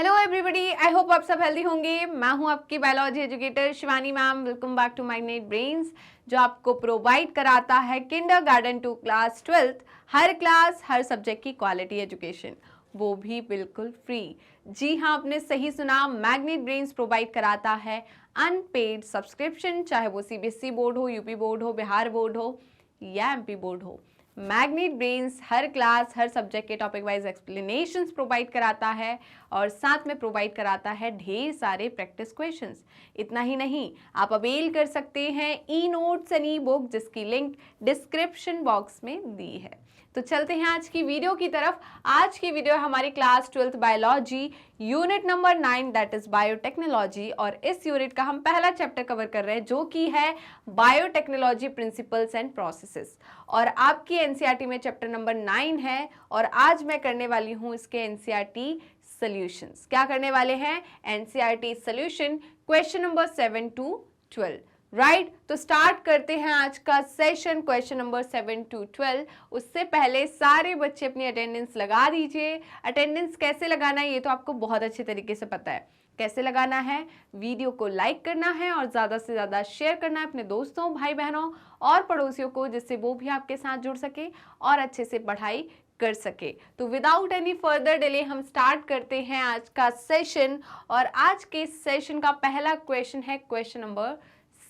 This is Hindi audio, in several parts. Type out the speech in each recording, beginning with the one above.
हेलो एवरीबॉडी, आई होप आप सब हेल्दी होंगे। मैं हूं आपकी biology educator Shivani ma'am. Welcome back to magnet brains, जो आपको प्रोवाइड कराता है किंडरगार्टन टू क्लास 12th हर क्लास हर सब्जेक्ट की क्वालिटी एजुकेशन, वो भी बिल्कुल फ्री। जी हाँ, आपने सही सुना, मैग्नेट ब्रेन्स प्रोवाइड कराता है अनपेड सब्सक्रिप्शन, चाहे वो सीबीएसई बोर्ड हो, यूपी बोर्ड हो, बिहार बोर्ड हो या एमपी बोर्ड हो। मैग्नेट ब्रेन्स हर क्लास हर सब्जेक्ट के टॉपिक वाइज एक्सप्लेनेशंस प्रोवाइड कराता है और साथ में प्रोवाइड कराता है ढेर सारे प्रैक्टिस क्वेश्चंस। इतना ही नहीं, आप अवेल कर सकते हैं e notes and E book, जिसकी लिंक डिस्क्रिप्शन बॉक्स में दी है। तो चलते हैं आज की वीडियो की तरफ। आज की वीडियो हमारी class 12th biology unit number 9 that is biotechnology, और इस यूनिट का हम पहला चैप्टर कवर कर रहे हैं जो कि है बायोटेक्नोलॉजी प्रिंसिपल्स एंड प्रोसेसेस। और आपकी एनसीईआरटी में चैप्टर नंबर 9 है और आज मैं करने वाली हूं इसके एनसीईआरटी सॉल्यूशंस। क्या करने वाले हैं? NCERT solution question number 7 to 12। Right, तो स्टार्ट करते हैं आज का सेशन क्वेश्चन नंबर 7 to 12। उससे पहले सारे बच्चे अपनी अटेंडेंस लगा दीजिए। अटेंडेंस कैसे लगाना है ये तो आपको बहुत अच्छे तरीके से पता है। कैसे लगाना है? वीडियो को लाइक करना है और ज़्यादा से ज़्यादा शेयर करना है अपने दोस्तों, भाई बहनों और पड़ोसियों को, जिससे वो भी आपके साथ जुड़ सके और अच्छे से पढ़ाई कर सके। तो विदाउट एनी फर्दर डिले हम स्टार्ट करते हैं आज का सेशन। और आज के सेशन का पहला क्वेश्चन है क्वेश्चन नंबर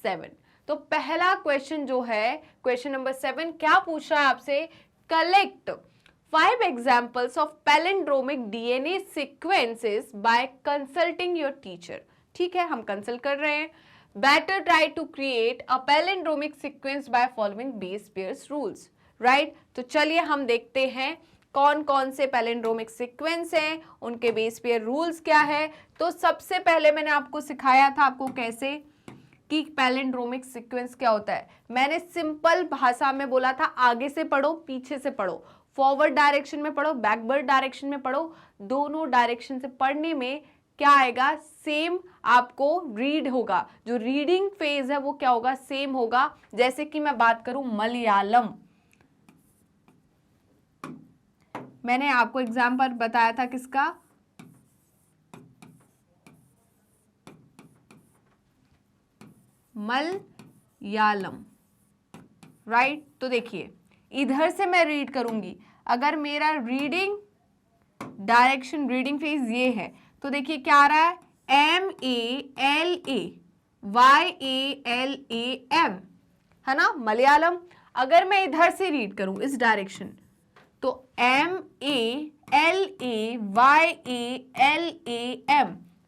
7। तो पहला क्वेश्चन जो है क्वेश्चन नंबर 7 क्या पूछ रहा है आपसे? Collect 5 examples of palindromic DNA sequences by consulting your teacher। ठीक है, हम कंसल्ट कर रहे हैं। Better try to create a palindromic sequence by following base pairs rules। Right, तो चलिए हम देखते हैं कौन कौन से पैलिंड्रोमिक सीक्वेंस हैं, उनके बेस पेयर रूल्स क्या है। तो सबसे पहले मैंने आपको सिखाया था आपको कैसे कि पैलिंड्रोमिक सीक्वेंस क्या होता है। मैंने सिंपल भाषा में बोला था, आगे से पढ़ो पीछे से पढ़ो, फॉरवर्ड डायरेक्शन में पढ़ो बैकवर्ड डायरेक्शन में पढ़ो, दोनों डायरेक्शन से पढ़ने में क्या आएगा? सेम आपको रीड होगा। जो रीडिंग फेज है वो क्या होगा? सेम होगा। जैसे कि मैं बात करूं मलयालम, मैंने आपको एग्जाम्पल बताया था किसका? मलयालम। राइट, तो देखिए इधर से मैं रीड करूंगी, अगर मेरा रीडिंग डायरेक्शन रीडिंग फेज ये है तो देखिए क्या आ रहा है? MALAYALAM, है ना मलयालम। अगर मैं इधर से रीड करूं इस डायरेक्शन तो MALAYALAM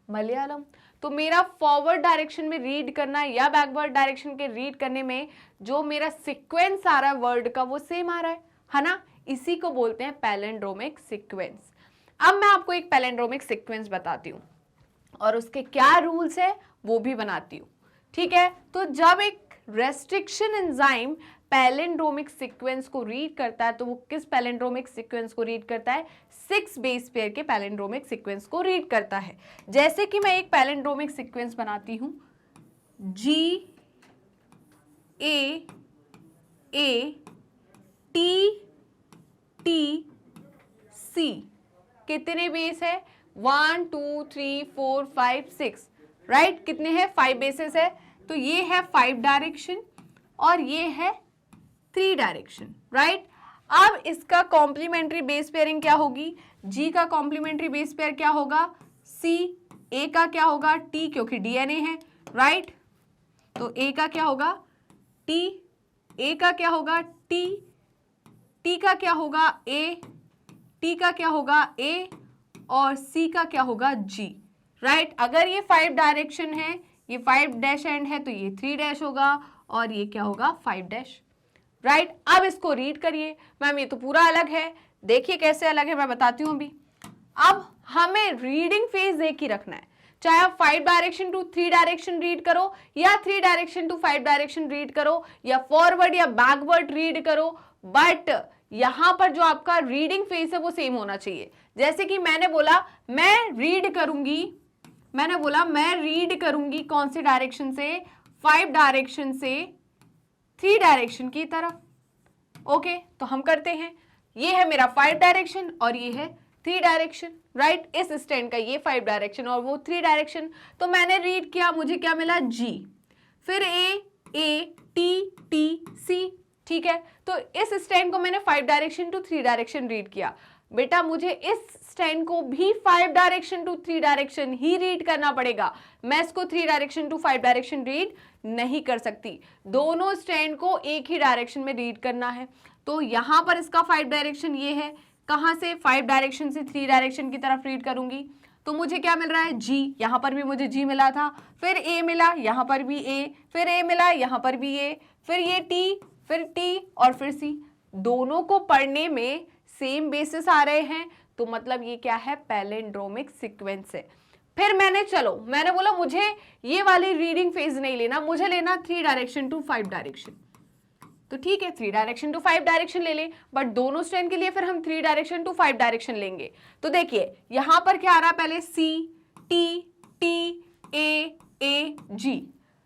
मलयालम। तो मेरा फॉरवर्ड डायरेक्शन में रीड करना या बैकवर्ड डायरेक्शन के रीड करने में जो मेरा सीक्वेंस आ रहा है वर्ड का वो सेम आ रहा है ना? इसी को बोलते हैं पैलिंड्रोमिक सीक्वेंस। अब मैं आपको एक पैलिंड्रोमिक सीक्वेंस बताती हूँ और उसके क्या रूल्स है वो भी बनाती हूँ। ठीक है, तो जब एक रेस्ट्रिक्शन एंजाइम पैलिंड्रोमिक सीक्वेंस को रीड करता है तो वो किस पैलिंड्रोमिक सीक्वेंस को रीड करता है? 6 बेस पेयर के पैलिंड्रोमिक सीक्वेंस को रीड करता है। जैसे कि मैं एक पैलिंड्रोमिक सीक्वेंस बनाती हूं, GAAT TC, कितने बेस है? 1 2 3 4 5 6। राइट, कितने हैं? 5 बेसेस है। तो ये है 5 डायरेक्शन और ये है 3 डायरेक्शन। राइट, अब इसका कॉम्प्लीमेंट्री बेस पेयरिंग क्या होगी? G का कॉम्प्लीमेंट्री बेस पेयर क्या होगा? C। A का क्या होगा? T, क्योंकि DNA है। राइट, तो A का क्या होगा? T, A का क्या होगा? T, T का क्या होगा? A, T का क्या होगा? A और C का क्या होगा? G। राइट, अगर ये 5 डायरेक्शन है, ये 5 डैश एंड है तो ये 3 डैश होगा और ये क्या होगा? 5 डैश। राइट, अब इसको रीड करिए। मैम ये तो पूरा अलग है। देखिए कैसे अलग है, मैं बताती हूँ अभी। अब हमें रीडिंग फेज एक ही रखना है, चाहे आप 5 डायरेक्शन टू 3 डायरेक्शन रीड करो या 3 डायरेक्शन टू 5 डायरेक्शन रीड करो या फॉरवर्ड या बैकवर्ड रीड करो, बट यहां पर जो आपका रीडिंग फेज है वो सेम होना चाहिए। जैसे कि मैंने बोला मैं रीड करूंगी कौन सी डायरेक्शन से? 5 डायरेक्शन से 3 डायरेक्शन की तरफ। ओके, तो हम करते हैं। ये है मेरा 5 डायरेक्शन और ये है 3 डायरेक्शन, राइट। इस स्टैंड का ये 5 डायरेक्शन और वो 3 डायरेक्शन। तो मैंने रीड किया, मुझे क्या मिला, G, फिर A T T C, ठीक है। तो इस स्टैंड को मैंने 5 डायरेक्शन टू 3 डायरेक्शन रीड किया। बेटा मुझे इस स्टैंड को भी 5 डायरेक्शन टू 3 डायरेक्शन ही रीड करना पड़ेगा, मैं इसको 3 डायरेक्शन टू 5 डायरेक्शन रीड नहीं कर सकती। दोनों स्टैंड को एक ही डायरेक्शन में रीड करना है। तो यहां पर इसका 5 डायरेक्शन ये है, कहां से, 5 डायरेक्शन से 3 डायरेक्शन की तरफ रीड करूंगी। तो मुझे क्या मिल रहा है, G, यहां पर भी मुझे G मिला था, फिर A मिला, यहां पर भी A, फिर A मिला, यहां पर भी A, फिर ये T, फिर T और फिर C। दोनों को पढ़ने में सेम बेसिस आ रहे हैं, तो मतलब ये क्या है, पैलिंड्रोमिक सीक्वेंस है। फिर मैंने बोला मुझे ये वाली रीडिंग फेज नहीं लेना, मुझे लेना 3 डायरेक्शन टू 5 डायरेक्शन। तो ठीक है, 3 डायरेक्शन टू 5 डायरेक्शन ले लें, बट दोनों स्टैंड के लिए फिर हम 3 डायरेक्शन टू 5 डायरेक्शन लेंगे। तो देखिए यहां पर क्या आ रहा है, पहले C T T A G,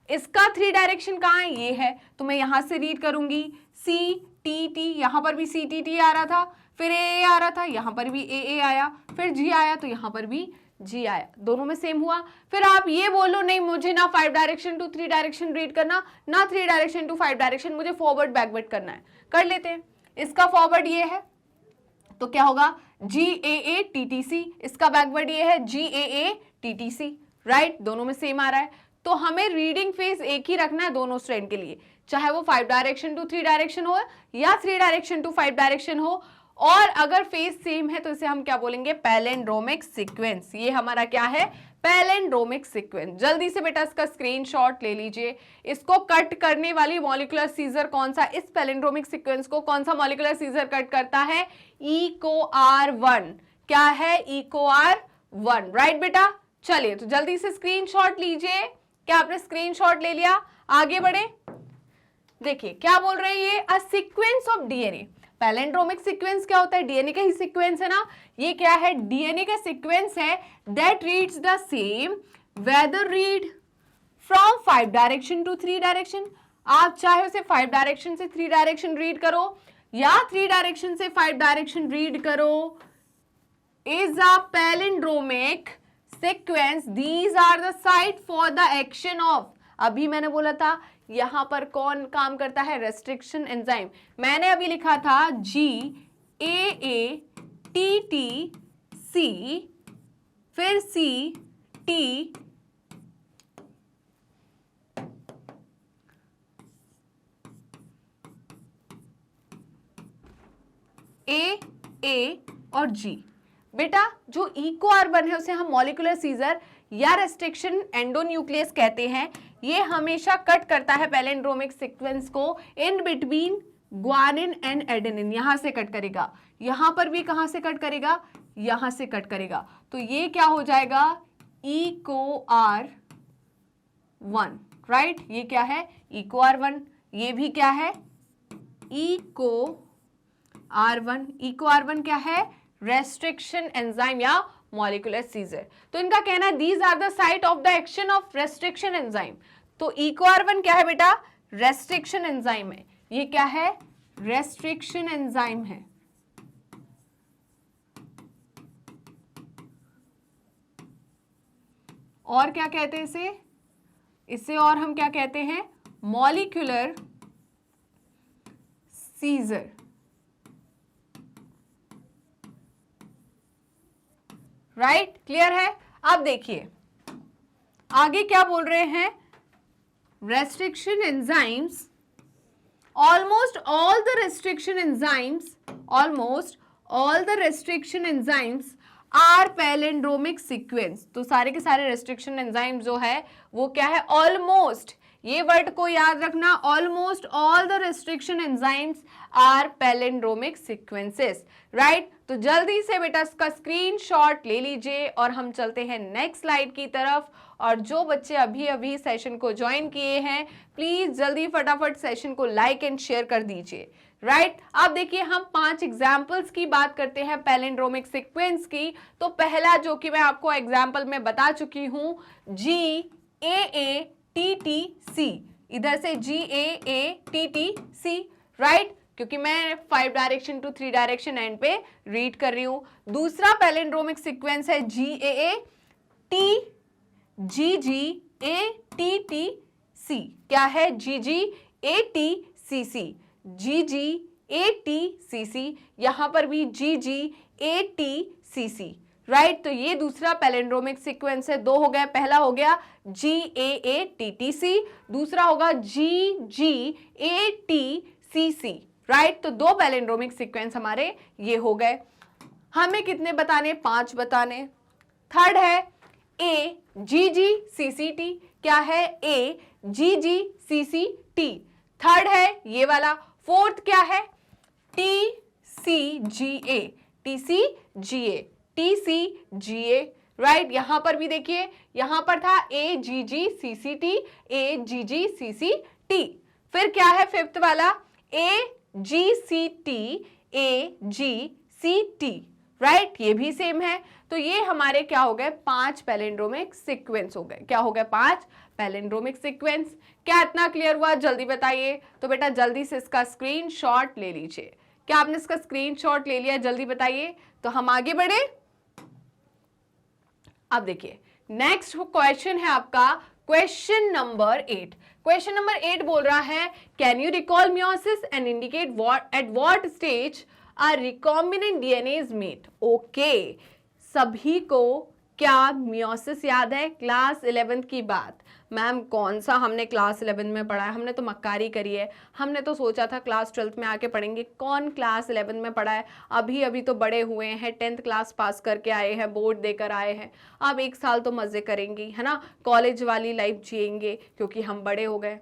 इसका 3 डायरेक्शन कहाँ है, ये है। तो मैं यहां से रीड करूंगी C T T, यहां पर भी C T T आ रहा था, फिर A आ रहा था, यहां पर भी A आया, फिर G आया, तो यहां पर भी G आया, दोनों में सेम हुआ। फिर आप ये बोलो नहीं मुझे ना 5 डायरेक्शन टू 3 डायरेक्शन रीड करना, ना 3 डायरेक्शन टू 5 डायरेक्शन, मुझे फॉरवर्ड बैकवर्ड करना है। कर लेते हैं, इसका फॉरवर्ड ये है तो क्या होगा, GAA TTC, इसका बैकवर्ड ये है GAA TTC, राइट। दोनों में सेम आ रहा है, तो हमें रीडिंग फेज एक ही रखना है दोनों स्ट्रैंड के लिए, चाहे वो 5 डायरेक्शन टू 3 डायरेक्शन हो या 3 डायरेक्शन टू 5 डायरेक्शन हो। और अगर फेज सेम है तो इसे हम क्या बोलेंगे, पैलिंड्रोमिक सीक्वेंस। ये हमारा क्या है, पैलिंड्रोमिक सीक्वेंस। जल्दी से बेटा इसका स्क्रीनशॉट ले लीजिए। इसको कट करने वाली मॉलिक्यूलर सीजर कौन सा, इस पैलिंड्रोमिक सीक्वेंस को कौन सा मॉलिक्यूलर सीजर कट करता है, EcoR1। क्या है, EcoR1, राइट बेटा। चलिए तो जल्दी से स्क्रीनशॉट लीजिए। क्या आपने स्क्रीनशॉट ले लिया, आगे बढ़े। देखिए क्या बोल रहे हैं ये, a sequence of DNA। Palindromic sequence क्या होता है, डीएनए का ही सीक्वेंस है ना। ये क्या है, डीएनए का सीक्वेंस है that reads the same whether read from 5 direction to 3 direction. आप चाहे उसे 5 डायरेक्शन से 3 डायरेक्शन रीड करो या 3 डायरेक्शन से 5 डायरेक्शन रीड करो, is a palindromic sequence. These are the site for the action of, अभी मैंने बोला था यहां पर कौन काम करता है, रेस्ट्रिक्शन एंजाइम। मैंने अभी लिखा था GAA TTC, फिर CT AA और G। बेटा जो EcoR1 है उसे हम मॉलिक्यूलर सीजर या रेस्ट्रिक्शन एंडोन्यूक्लियस कहते हैं। ये हमेशा कट करता है पैलिंड्रोमिक सीक्वेंस को in between guanine and adenine, यहां से कट करेगा, यहां पर भी कहां से कट करेगा, यहां से कट करेगा। तो ये क्या हो जाएगा, EcoR1, राइट। ये क्या है, EcoR1। ये भी क्या है, EcoR1। EcoR1 क्या है, रेस्ट्रिक्शन एंजाइम या मॉलिक्यूलर सीजर। तो इनका कहना है these are the site of the action of restriction enzyme. तो EcoR1 क्या है बेटा, रेस्ट्रिक्शन एंजाइम है। ये क्या है, रेस्ट्रिक्शन एंजाइम है। और क्या कहते हैं इसे और हम क्या कहते हैं, मॉलिक्यूलर सीजर, राइट। क्लियर है। अब देखिए आगे क्या बोल रहे हैं, restriction enzymes, almost all the restriction enzymes are palindromic sequence। तो सारे के सारे restriction enzymes जो है वो क्या है, almost, ये वर्ड को याद रखना, almost all the restriction enzymes are palindromic sequences, right। तो जल्दी से बेटा इसका स्क्रीनशॉट ले लीजिए और हम चलते हैं नेक्स्ट स्लाइड की तरफ। और जो बच्चे अभी अभी सेशन को ज्वाइन किए हैं प्लीज जल्दी फटाफट सेशन को लाइक एंड शेयर कर दीजिए, राइट। अब देखिए हम 5 एग्जाम्पल्स की बात करते हैं पैलिंड्रोमिक सीक्वेंस की। तो पहला जो कि मैं आपको एग्जाम्पल में बता चुकी हूं, GAA TTC, इधर से GAA TTC, राइट। क्योंकि मैं 5 डायरेक्शन टू 3 डायरेक्शन एंड पे रीड कर रही हूं। दूसरा पैलिंड्रोमिक सीक्वेंस है GAA T GGATTC। क्या है? GGATCC, GGATCC, यहां पर भी GGATCC, राइट। तो ये दूसरा पैलिंड्रोमिक सीक्वेंस है। दो हो गया, पहला हो गया GAATTC, दूसरा होगा GGATCC, राइट। तो दो पैलिंड्रोमिक सीक्वेंस हमारे ये हो गए। हमें कितने बताने? 5 बताने। थर्ड है AGGCCT। क्या है? AGGCCT, थर्ड है ये वाला। फोर्थ क्या है? TCGA, TCGA, TCGA, right. यहां पर भी देखिए, यहां पर था AGGCCT, AGGCCT। फिर क्या है फिफ्थ वाला? AGCT, AGCT, right. ये भी सेम है। तो ये हमारे क्या हो गए? 5 पैलिंड्रोमिक सीक्वेंस हो गए। क्या हो गए? 5 पैलिंड्रोमिक सीक्वेंस। क्या इतना क्लियर हुआ? जल्दी बताइए। तो बेटा जल्दी से इसका स्क्रीनशॉट ले लीजिए। क्या आपने इसका स्क्रीनशॉट ले लिया? जल्दी बताइए तो हम आगे बढ़े। अब देखिए नेक्स्ट क्वेश्चन है आपका क्वेश्चन नंबर 8। क्वेश्चन नंबर 8 बोल रहा है, can you recall meiosis and indicate at what stage a recombinant DNA is made. Okay, सभी को क्या मियोसिस याद है? क्लास 11th की बात। मैम कौन सा हमने क्लास 11 में पढ़ा है? हमने तो मक्कारी करी है। हमने तो सोचा था क्लास 12th में आके पढ़ेंगे। कौन क्लास 11 में पढ़ा है? अभी अभी तो बड़े हुए हैं, 10th क्लास पास करके आए हैं, बोर्ड देकर आए हैं। अब 1 साल तो मज़े करेंगे, है ना, कॉलेज वाली लाइफ जिएंगे, क्योंकि हम बड़े हो गए।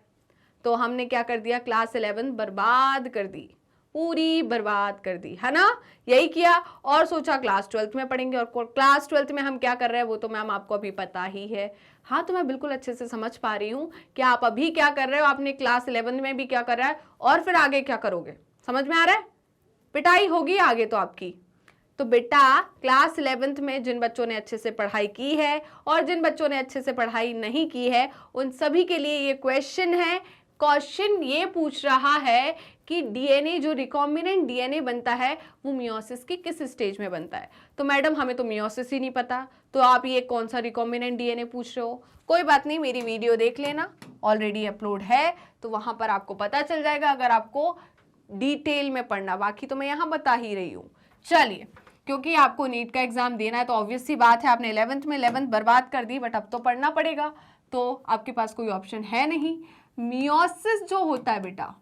तो हमने क्या कर दिया? क्लास 11 बर्बाद कर दी, पूरी बर्बाद कर दी, है ना, यही किया। और सोचा क्लास 12th में पढ़ेंगे, और क्लास 12th में हम क्या कर रहे हैं वो तो मैम आपको अभी पता ही है। हाँ, तो मैं बिल्कुल अच्छे से समझ पा रही हूँ कि आप अभी क्या कर रहे हो, आपने क्लास 11 में भी क्या कर रहा है, और फिर आगे क्या करोगे। समझ में आ रहा है? पिटाई होगी आगे तो आपकी। तो बेटा क्लास 11th में जिन बच्चों ने अच्छे से पढ़ाई की है और जिन बच्चों ने अच्छे से पढ़ाई नहीं की है, उन सभी के लिए ये क्वेश्चन है। क्वेश्चन ये पूछ रहा है कि डीएनए, जो रिकॉम्बिनेंट डीएनए बनता है, वो मियोसिस की किस स्टेज में बनता है। तो मैडम हमें तो मियोसिस ही नहीं पता, तो आप ये कौन सा रिकॉम्बिनेंट डीएनए पूछ रहे हो। कोई बात नहीं, मेरी वीडियो देख लेना, ऑलरेडी अपलोड है, तो वहां पर आपको पता चल जाएगा, अगर आपको डिटेल में पढ़ना। बाकी तो मैं यहाँ बता ही रही हूँ। चलिए, क्योंकि आपको नीट का एग्जाम देना है, तो ऑब्वियस सी बात है, आपने 11th में 11th बर्बाद कर दी, बट अब तो पढ़ना पड़ेगा, तो आपके पास कोई ऑप्शन है नहीं। मियोसिस जो होता है बेटा,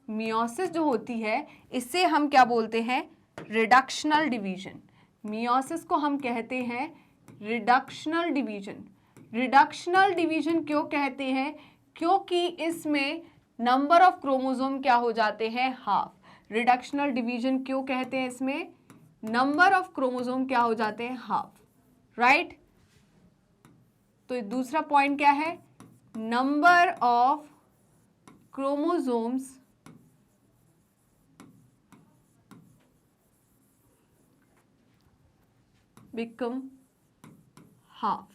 मियोसिस जो होती है, इससे हम क्या बोलते हैं? Reductional division. मियोसिस को हम कहते हैं रिडक्शनल डिवीजन। रिडक्शनल डिवीजन क्यों कहते हैं? क्योंकि इसमें नंबर ऑफ क्रोमोसोम क्या हो जाते हैं? हाफ। रिडक्शनल डिवीजन क्यों कहते हैं? इसमें नंबर ऑफ क्रोमोसोम क्या हो जाते हैं? Half, right. तो दूसरा पॉइंट क्या है? Number of chromosomes become half.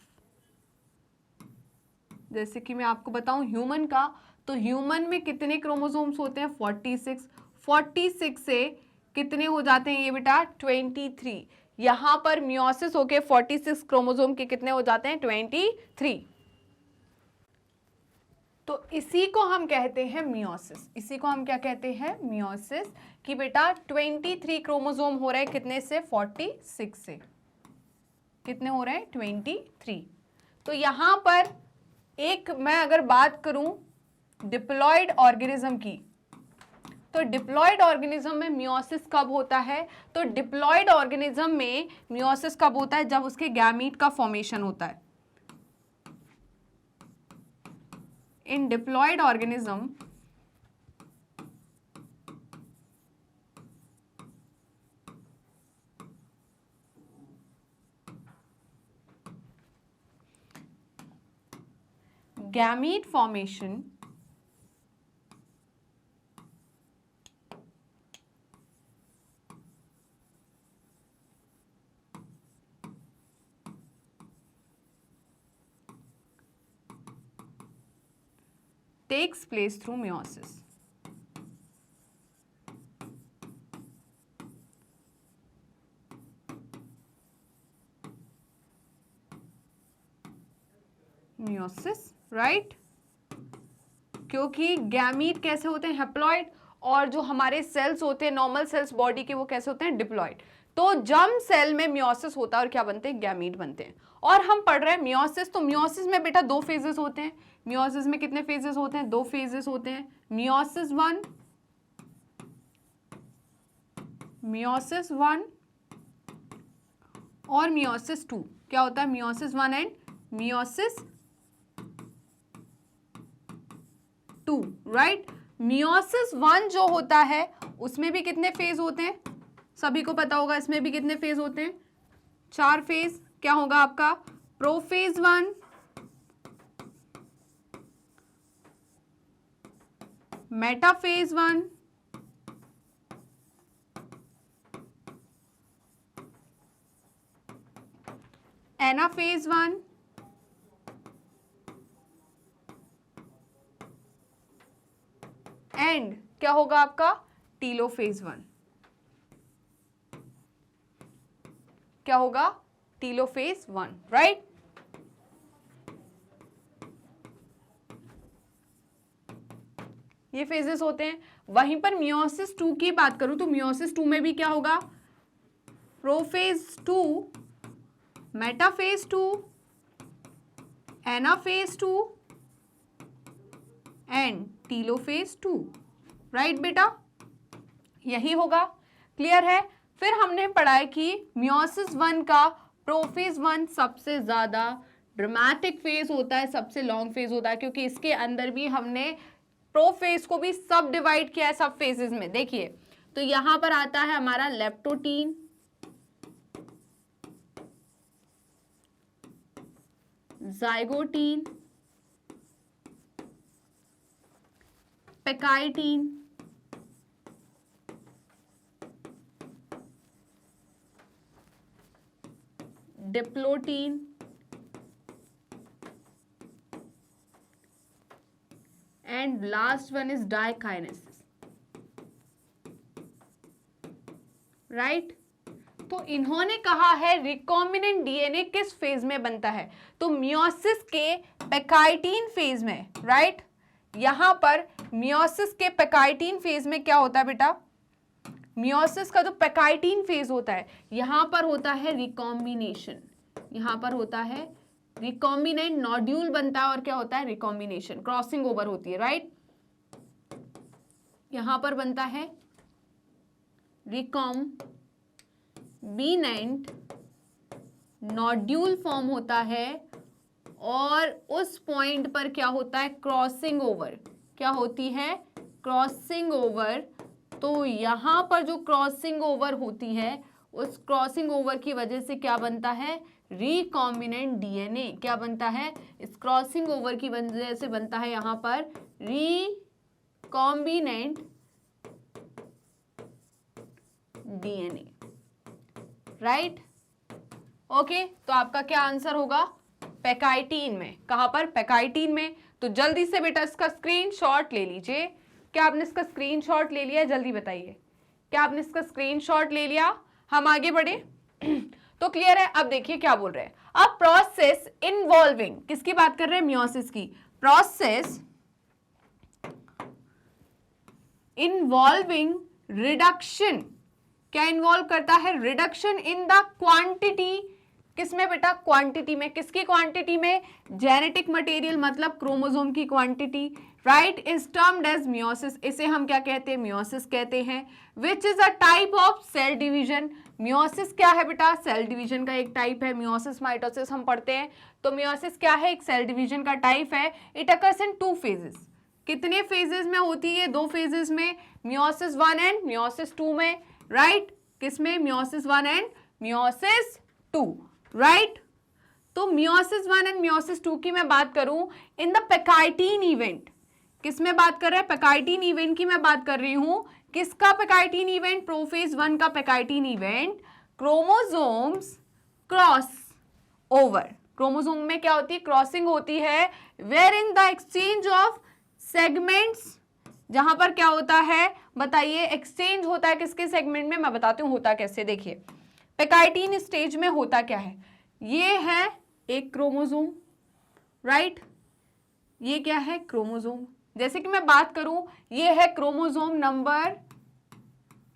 जैसे कि मैं आपको बताऊं ह्यूमन का, तो ह्यूमन में कितने क्रोमोसोम्स होते हैं? 46। 46 से कितने हो जाते हैं ये बेटा? 23। यहां पर मियोसिस होके 46 क्रोमोसोम के कितने हो जाते हैं? 23। तो इसी को हम कहते हैं मियोसिस। इसी को हम क्या कहते हैं? मियोसिस। कि बेटा 23 क्रोमोसोम हो रहे हैं कितने से? 46 से। कितने हो रहे हैं? 23। तो यहां पर एक मैं अगर बात करूं डिप्लॉयड ऑर्गेनिज्म की, तो डिप्लॉयड ऑर्गेनिज्म में मियोसिस कब होता है? तो डिप्लॉयड ऑर्गेनिज्म में मियोसिस कब होता है? जब उसके गैमीट का फॉर्मेशन होता है। In diploid organism gamete formation takes place through meiosis. Meiosis, right, क्योंकि गैमीट कैसे होते हैं, हैप्लॉइड, और जो हमारे सेल्स होते हैं नॉर्मल सेल्स बॉडी के वो कैसे होते हैं, डिप्लॉइड। तो जर्म सेल में मियोसिस होता है और क्या बनते हैं, गैमीट बनते हैं। और हम पढ़ रहे हैं मियोसिस, तो मियोसिस में बेटा दो फेजेस होते हैं। मियोसिस में कितने फेजेस होते हैं, दो फेजेस होते हैं, मियोसिस वन, मियोसिस वन और मियोसिस टू। क्या होता है, meiosis one and meiosis two, right. Meiosis one जो होता है उसमें भी कितने फेज होते हैं, सभी को पता होगा, इसमें भी कितने फेज होते हैं, 4 फेज। क्या होगा आपका, prophase one, metaphase one, anaphase one and क्या होगा आपका, टीलोफेज वन। क्या होगा, टीलोफेज वन, राइट। ये फेजेस होते हैं। वहीं पर मियोसिस टू की बात करूं तो मियोसिस टू में भी क्या होगा, prophase two, metaphase two, anaphase two and telophase two, right बेटा, यही होगा। क्लियर है। फिर हमने पढ़ा है कि मियोसिस वन का प्रोफेज वन सबसे ज्यादा ड्रामेटिक फेज होता है, सबसे लॉन्ग फेज होता है, क्योंकि इसके अंदर भी हमने प्रोफेज को भी सब डिवाइड किया है सब फेजेस में। देखिए तो यहां पर आता है हमारा leptotene, zygotene, pachytene, diplotene and last one is diakinesis, right. तो इन्होंने कहा है रिकॉम्बिनेंट डीएनए किस फेज में बनता है, तो मियोसिस के पेकाइटीन फेज में, राइट। यहां पर मियोसिस के पेकाइटीन फेज में क्या होता है बेटा, मियोसिस का जो पेकाइटीन फेज होता है यहां पर होता है रिकॉम्बिनेशन, यहां पर होता है रिकॉम्बिनेंट नोड्यूल बनता है और क्या होता है, रिकॉम्बिनेशन, क्रॉसिंग ओवर होती है, राइट। यहां पर बनता है रिकॉम्बिनेंट नोड्यूल फॉर्म होता है और उस पॉइंट पर क्या होता है, क्रॉसिंग ओवर, क्या होती है, क्रॉसिंग ओवर। तो यहां पर जो क्रॉसिंग ओवर होती है उस क्रॉसिंग ओवर की वजह से क्या बनता है, रिकॉम्बिनेंट डीएनए। क्या बनता है, इस क्रॉसिंग ओवर की वजह से बनता है यहां पर रिकॉम्बिनेंट डीएनए, राइट। ओके, तो आपका क्या आंसर होगा, पेकाइटीन में। कहां पर, पेकाइटीन में। तो जल्दी से बेटा इसका स्क्रीनशॉट ले लीजिए। क्या आपने इसका स्क्रीनशॉट ले लिया, जल्दी बताइए, क्या आपने इसका स्क्रीनशॉट ले लिया। हम आगे बढ़े तो क्लियर है। अब देखिए क्या बोल रहे हैं, अब प्रोसेस इन्वॉल्विंग, किसकी बात कर रहे हैं, मियोसिस की। प्रोसेस इन्वॉल्विंग रिडक्शन, क्या इन्वॉल्व करता है, रिडक्शन इन द क्वांटिटी, किसमें बेटा, क्वांटिटी में। किसकी क्वांटिटी में, जेनेटिक मटेरियल मतलब क्रोमोसोम की quantity, right, is termed as meiosis. इसे हम क्या कहते हैं, मियोसिस कहते हैं। Which is a type of cell division, meiosis क्या है बेटा, सेल डिवीजन का एक टाइप है। मियोसिस माइटोसिस हम पढ़ते हैं, तो मियोसिस क्या है, एक सेल डिवीजन का टाइप है। इट अकर्स इन 2 फेजेस, कितने फेजेस में होती है, 2 फेजेस में, मियोसिस 1 एंड मियोसिस 2 में, राइट। किसमें, मियोसिस 1 एंड मियोसिस 2, राइट। तो मियोसिस 1 एंड मियोसिस 2 की मैं बात करूं इन द पेकाइटीन इवेंट, किसमें बात कर रहे हैं, पेकाइटीन इवेंट की मैं बात कर रही हूं। किसका पेकाइटीन इवेंट, प्रोफेज 1 का pachytene event, chromosomes cross over. Chromosome में क्या होती है, क्रॉसिंग होती है, wherein the exchange of segments, जहां पर क्या होता है, बताइए, एक्सचेंज होता है किसके सेगमेंट में, मैं बताती हूं होता कैसे। देखिए पेकाइटीन स्टेज में होता क्या है, ये है एक क्रोमोसोम राइट, ये क्या है क्रोमोसोम। जैसे कि मैं बात करूं, ये है क्रोमोसोम नंबर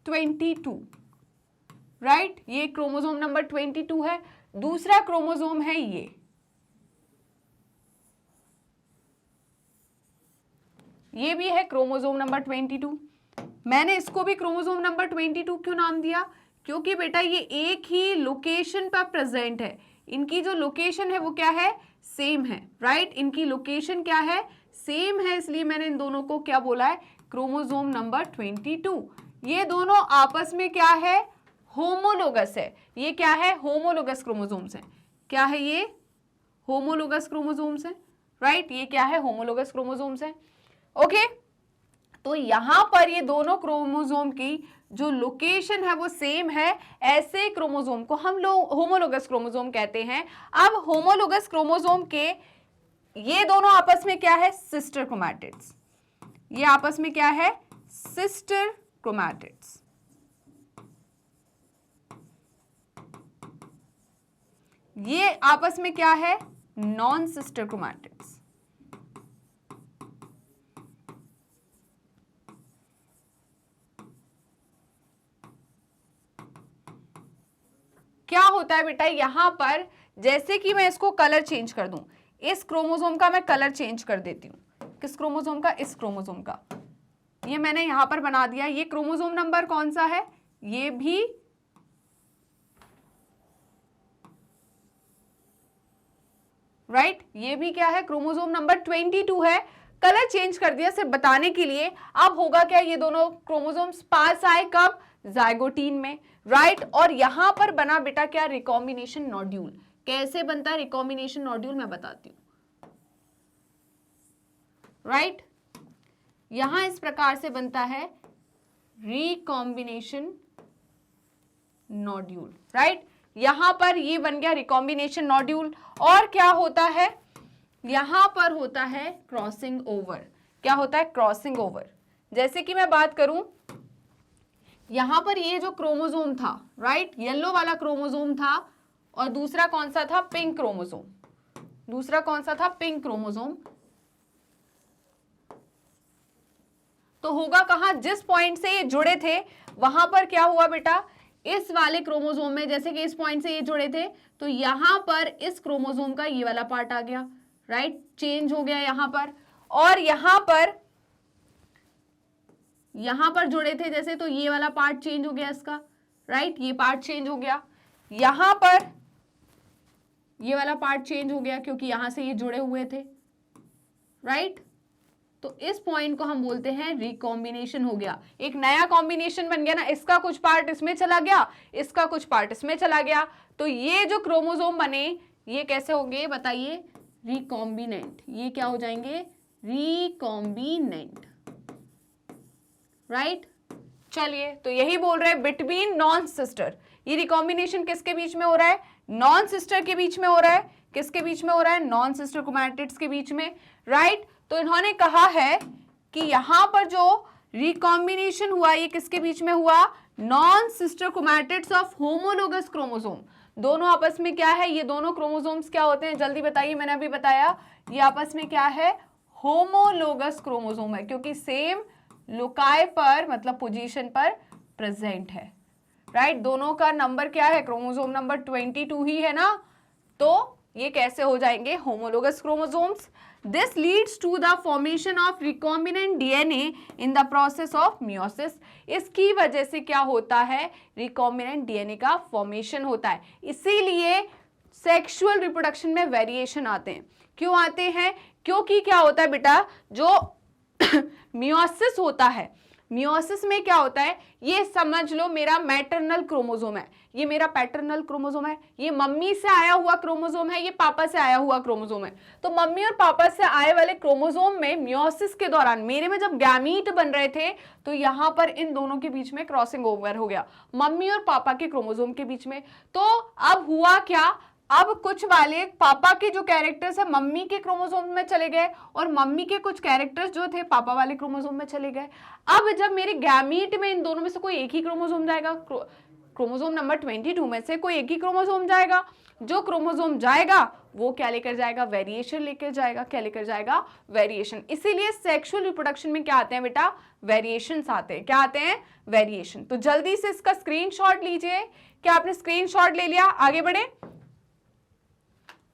22, राइट, ये क्रोमोसोम नंबर 22 है। दूसरा क्रोमोसोम है ये भी है क्रोमोसोम नंबर 22। मैंने इसको भी क्रोमोसोम नंबर 22 क्यों नाम दिया? क्योंकि बेटा ये एक ही लोकेशन पर प्रेजेंट है। इनकी जो लोकेशन है वो क्या है? सेम है, राइट, इनकी लोकेशन क्या है? सेम है, इसलिए मैंने इन दोनों को क्या बोला है? Chromosome number 22। ये दोनों आपस में क्या है? होमोलोगस है। ये क्या है? होमोलोगस क्रोमोसोम्स है। क्या है ये? होमोलोगस क्रोमोसोम्स है, राइट, ये क्या है? होमोलोगस क्रोमोसोम्स है। ओके, तो यहां पर ये दोनों क्रोमोसोम की जो लोकेशन है वो सेम है। ऐसे क्रोमोसोम को हम लोग होमोलोगस क्रोमोसोम कहते हैं। अब होमोलोगस क्रोमोसोम के ये दोनों आपस में क्या है? Sister chromatids. ये आपस में क्या है? Sister chromatids. ये आपस में क्या है? Non sister chromatids. क्या होता है बेटा यहां पर? जैसे कि मैं इसको कलर चेंज कर दूं, इस क्रोमोसोम का मैं कलर चेंज कर देती हूं। किस क्रोमोसोम का? इस क्रोमोसोम का। ये मैंने यहां पर बना दिया। ये क्रोमोसोम नंबर कौन सा है? ये भी राइट, ये भी क्या है? क्रोमोसोम नंबर 22 है। कलर चेंज कर दिया सिर्फ बताने के लिए। अब होगा क्या? ये दोनों क्रोमोसोम्स पास आए कब? जाइगोटीन में, राइट, और यहां पर बना बेटा क्या? Recombination nodule. कैसे बनता है रिकॉम्बिनेशन नोड्यूल? मैं बताती हूं, राइट, यहां इस प्रकार से बनता है रिकॉम्बिनेशन नोड्यूल, राइट, यहां पर ये बन गया रिकॉम्बिनेशन नोड्यूल। और क्या होता है? यहां पर होता है क्रॉसिंग ओवर। क्या होता है? Crossing over. जैसे कि मैं बात करूं, यहां पर ये जो क्रोमोसोम था, राइट, येलो वाला क्रोमोसोम था, और दूसरा कौन सा था? Pink chromosome. दूसरा कौन सा था? Pink chromosome. तो होगा कहां? जिस पॉइंट से ये जुड़े थे वहां पर क्या हुआ बेटा? इस वाले क्रोमोसोम में, जैसे कि इस पॉइंट से ये जुड़े थे, तो यहां पर इस क्रोमोसोम का ये वाला पार्ट आ गया, राइट, चेंज हो गया यहां पर। और यहां पर जुड़े थे जैसे, तो ये वाला पार्ट चेंज हो गया इसका, राइट, ये पार्ट चेंज हो गया। यहां पर ये वाला पार्ट चेंज हो गया क्योंकि यहां से ये जुड़े हुए थे, राइट। तो इस पॉइंट को हम बोलते हैं रिकॉम्बिनेशन हो गया। एक नया कॉम्बिनेशन बन गया ना, इसका कुछ पार्ट इसमें चला गया, इसका कुछ पार्ट इसमें चला गया। तो ये जो क्रोमोसोम बने ये कैसे होंगे बताइए? रिकॉम्बिनेंट। ये क्या हो जाएंगे? Recombinant, right. चलिए, तो यही बोल रहे हैं बिटवीन नॉन सिस्टर। ये रिकॉम्बिनेशन किसके बीच में हो रहा है? नॉन सिस्टर के बीच में हो रहा है। किसके बीच में हो रहा है? नॉन सिस्टर क्रोमैटिड्स के बीच में, राइट। तो इन्होंने कहा है कि यहां पर जो रिकॉम्बिनेशन हुआ ये किसके बीच में हुआ? Non sister chromatids of homologous chromosome. दोनों आपस में क्या है? ये दोनों क्रोमोसोम्स क्या होते हैं? जल्दी बताइए, मैंने अभी बताया। ये आपस में क्या है? होमोलोगस क्रोमोसोम है, क्योंकि सेम लोकाई पर मतलब पोजीशन पर प्रेजेंट है, राइट। दोनों का नंबर क्या है? क्रोमोसोम नंबर 22 ही है ना। तो ये कैसे हो जाएंगे? Homologous chromosomes. This leads to the formation of recombinant DNA in the process of meiosis. इसकी वजह से क्या होता है? रिकॉम्बिनेंट डीएनए का फॉर्मेशन होता है। इसीलिए सेक्सुअल रिप्रोडक्शन में वेरिएशन आते हैं। क्यों आते हैं? क्योंकि क्या होता है बेटा, जो मियोसिस होता है, मियोसिस में क्या होता है? ये समझ लो मेरा मैटरनल क्रोमोसोम है, ये मेरा पैटर्नल क्रोमोसोम है, ये मम्मी से आया हुआ क्रोमोसोम है, ये पापा से आया हुआ क्रोमोसोम है। तो मम्मी और पापा से आए वाले क्रोमोसोम में मियोसिस के दौरान मेरे में जब गैमीट बन रहे थे तो यहां पर इन दोनों के बीच में क्रॉसिंग ओवर हो गया, मम्मी और पापा के क्रोमोसोम के बीच में। तो अब हुआ क्या? अब कुछ वाले पापा के जो कैरेक्टर्स है मम्मी के क्रोमोसोम में चले गए, और मम्मी के कुछ कैरेक्टर्स जो थे पापा वाले क्रोमोसोम में चले गए। अब जब मेरे गैमीट में इन दोनों में से कोई एक ही क्रोमोसोम जाएगा, क्रोमोसोम नंबर 22 में से कोई एक ही क्रोमोसोम जाएगा। जो क्रोमोसोम जाएगा वो क्या लेकर जाएगा, वेरिएशन लेकर जाएगा। क्या लेकर जाएगा, वेरिएशन। इसीलिए सेक्सुअल रिप्रोडक्शन में क्या आते हैं बेटा, वेरिएशंस आते हैं। क्या आते हैं, वेरिएशन। तो जल्दी से इसका स्क्रीनशॉट लीजिए। क्या आपने स्क्रीनशॉट ले लिया, आगे बढ़े।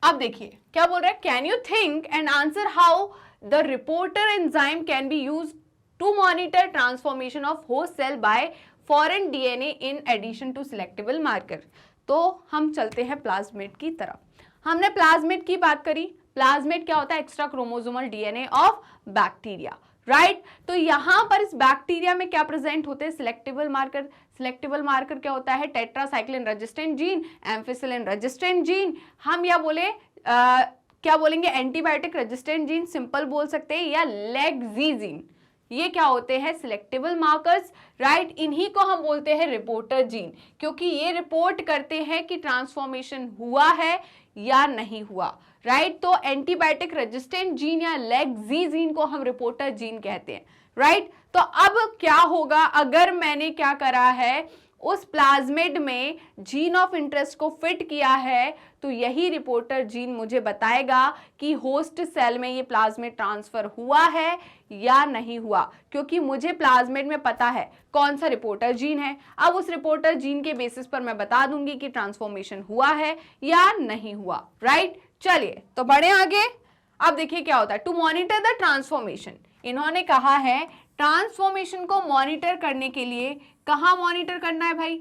अब देखिए क्या बोल रहा है, can you think and answer how the reporter enzyme can be use to monitor transformation of host cell by foreign DNA in addition to selectable marker. तो हम चलते हैं प्लाज्मिड की तरफ। हमने प्लाज्मिड की बात करी। प्लाज्मिड क्या होता है, extra chromosomal DNA of bacteria, right. तो यहां पर इस बैक्टीरिया में क्या प्रेजेंट होते हैं, सिलेक्टेबल मार्कर। सिलेक्टेबल मार्कर क्या होता है, tetracycline resistant gene, ampicillin resistant gene, हम या बोले क्या बोलेंगे, एंटीबायोटिक रेजिस्टेंट जीन सिंपल बोल सकते हैं, या लेगजी जीन। ये क्या होते हैं, सिलेक्टेबल मार्कर्स, राइट। इन्हीं को हम बोलते हैं रिपोर्टर जीन, क्योंकि ये रिपोर्ट करते हैं कि ट्रांसफॉर्मेशन हुआ है या नहीं हुआ, राइट। तो एंटीबायोटिक रेजिस्टेंट जीन या लेगजी जीन को हम रिपोर्टर जीन कहते हैं, राइट। तो अब क्या होगा, अगर मैंने क्या करा है, उस प्लाज्मिड में जीन ऑफ इंटरेस्ट को फिट किया है, तो यही रिपोर्टर जीन मुझे बताएगा कि होस्ट सेल में ये प्लाज्मिड ट्रांसफर हुआ है या नहीं हुआ, क्योंकि मुझे प्लाज्मिड में पता है कौन सा रिपोर्टर जीन है। अब उस रिपोर्टर जीन के बेसिस पर मैं बता दूंगी कि ट्रांसफॉर्मेशन हुआ है या नहीं हुआ, राइट। चलिए तो बढ़े आगे। अब देखिए क्या होता है, टू मॉनिटर द ट्रांसफॉर्मेशन, इन्होंने कहा है ट्रांसफॉर्मेशन को मॉनिटर करने के लिए कहां मॉनिटर करना है भाई,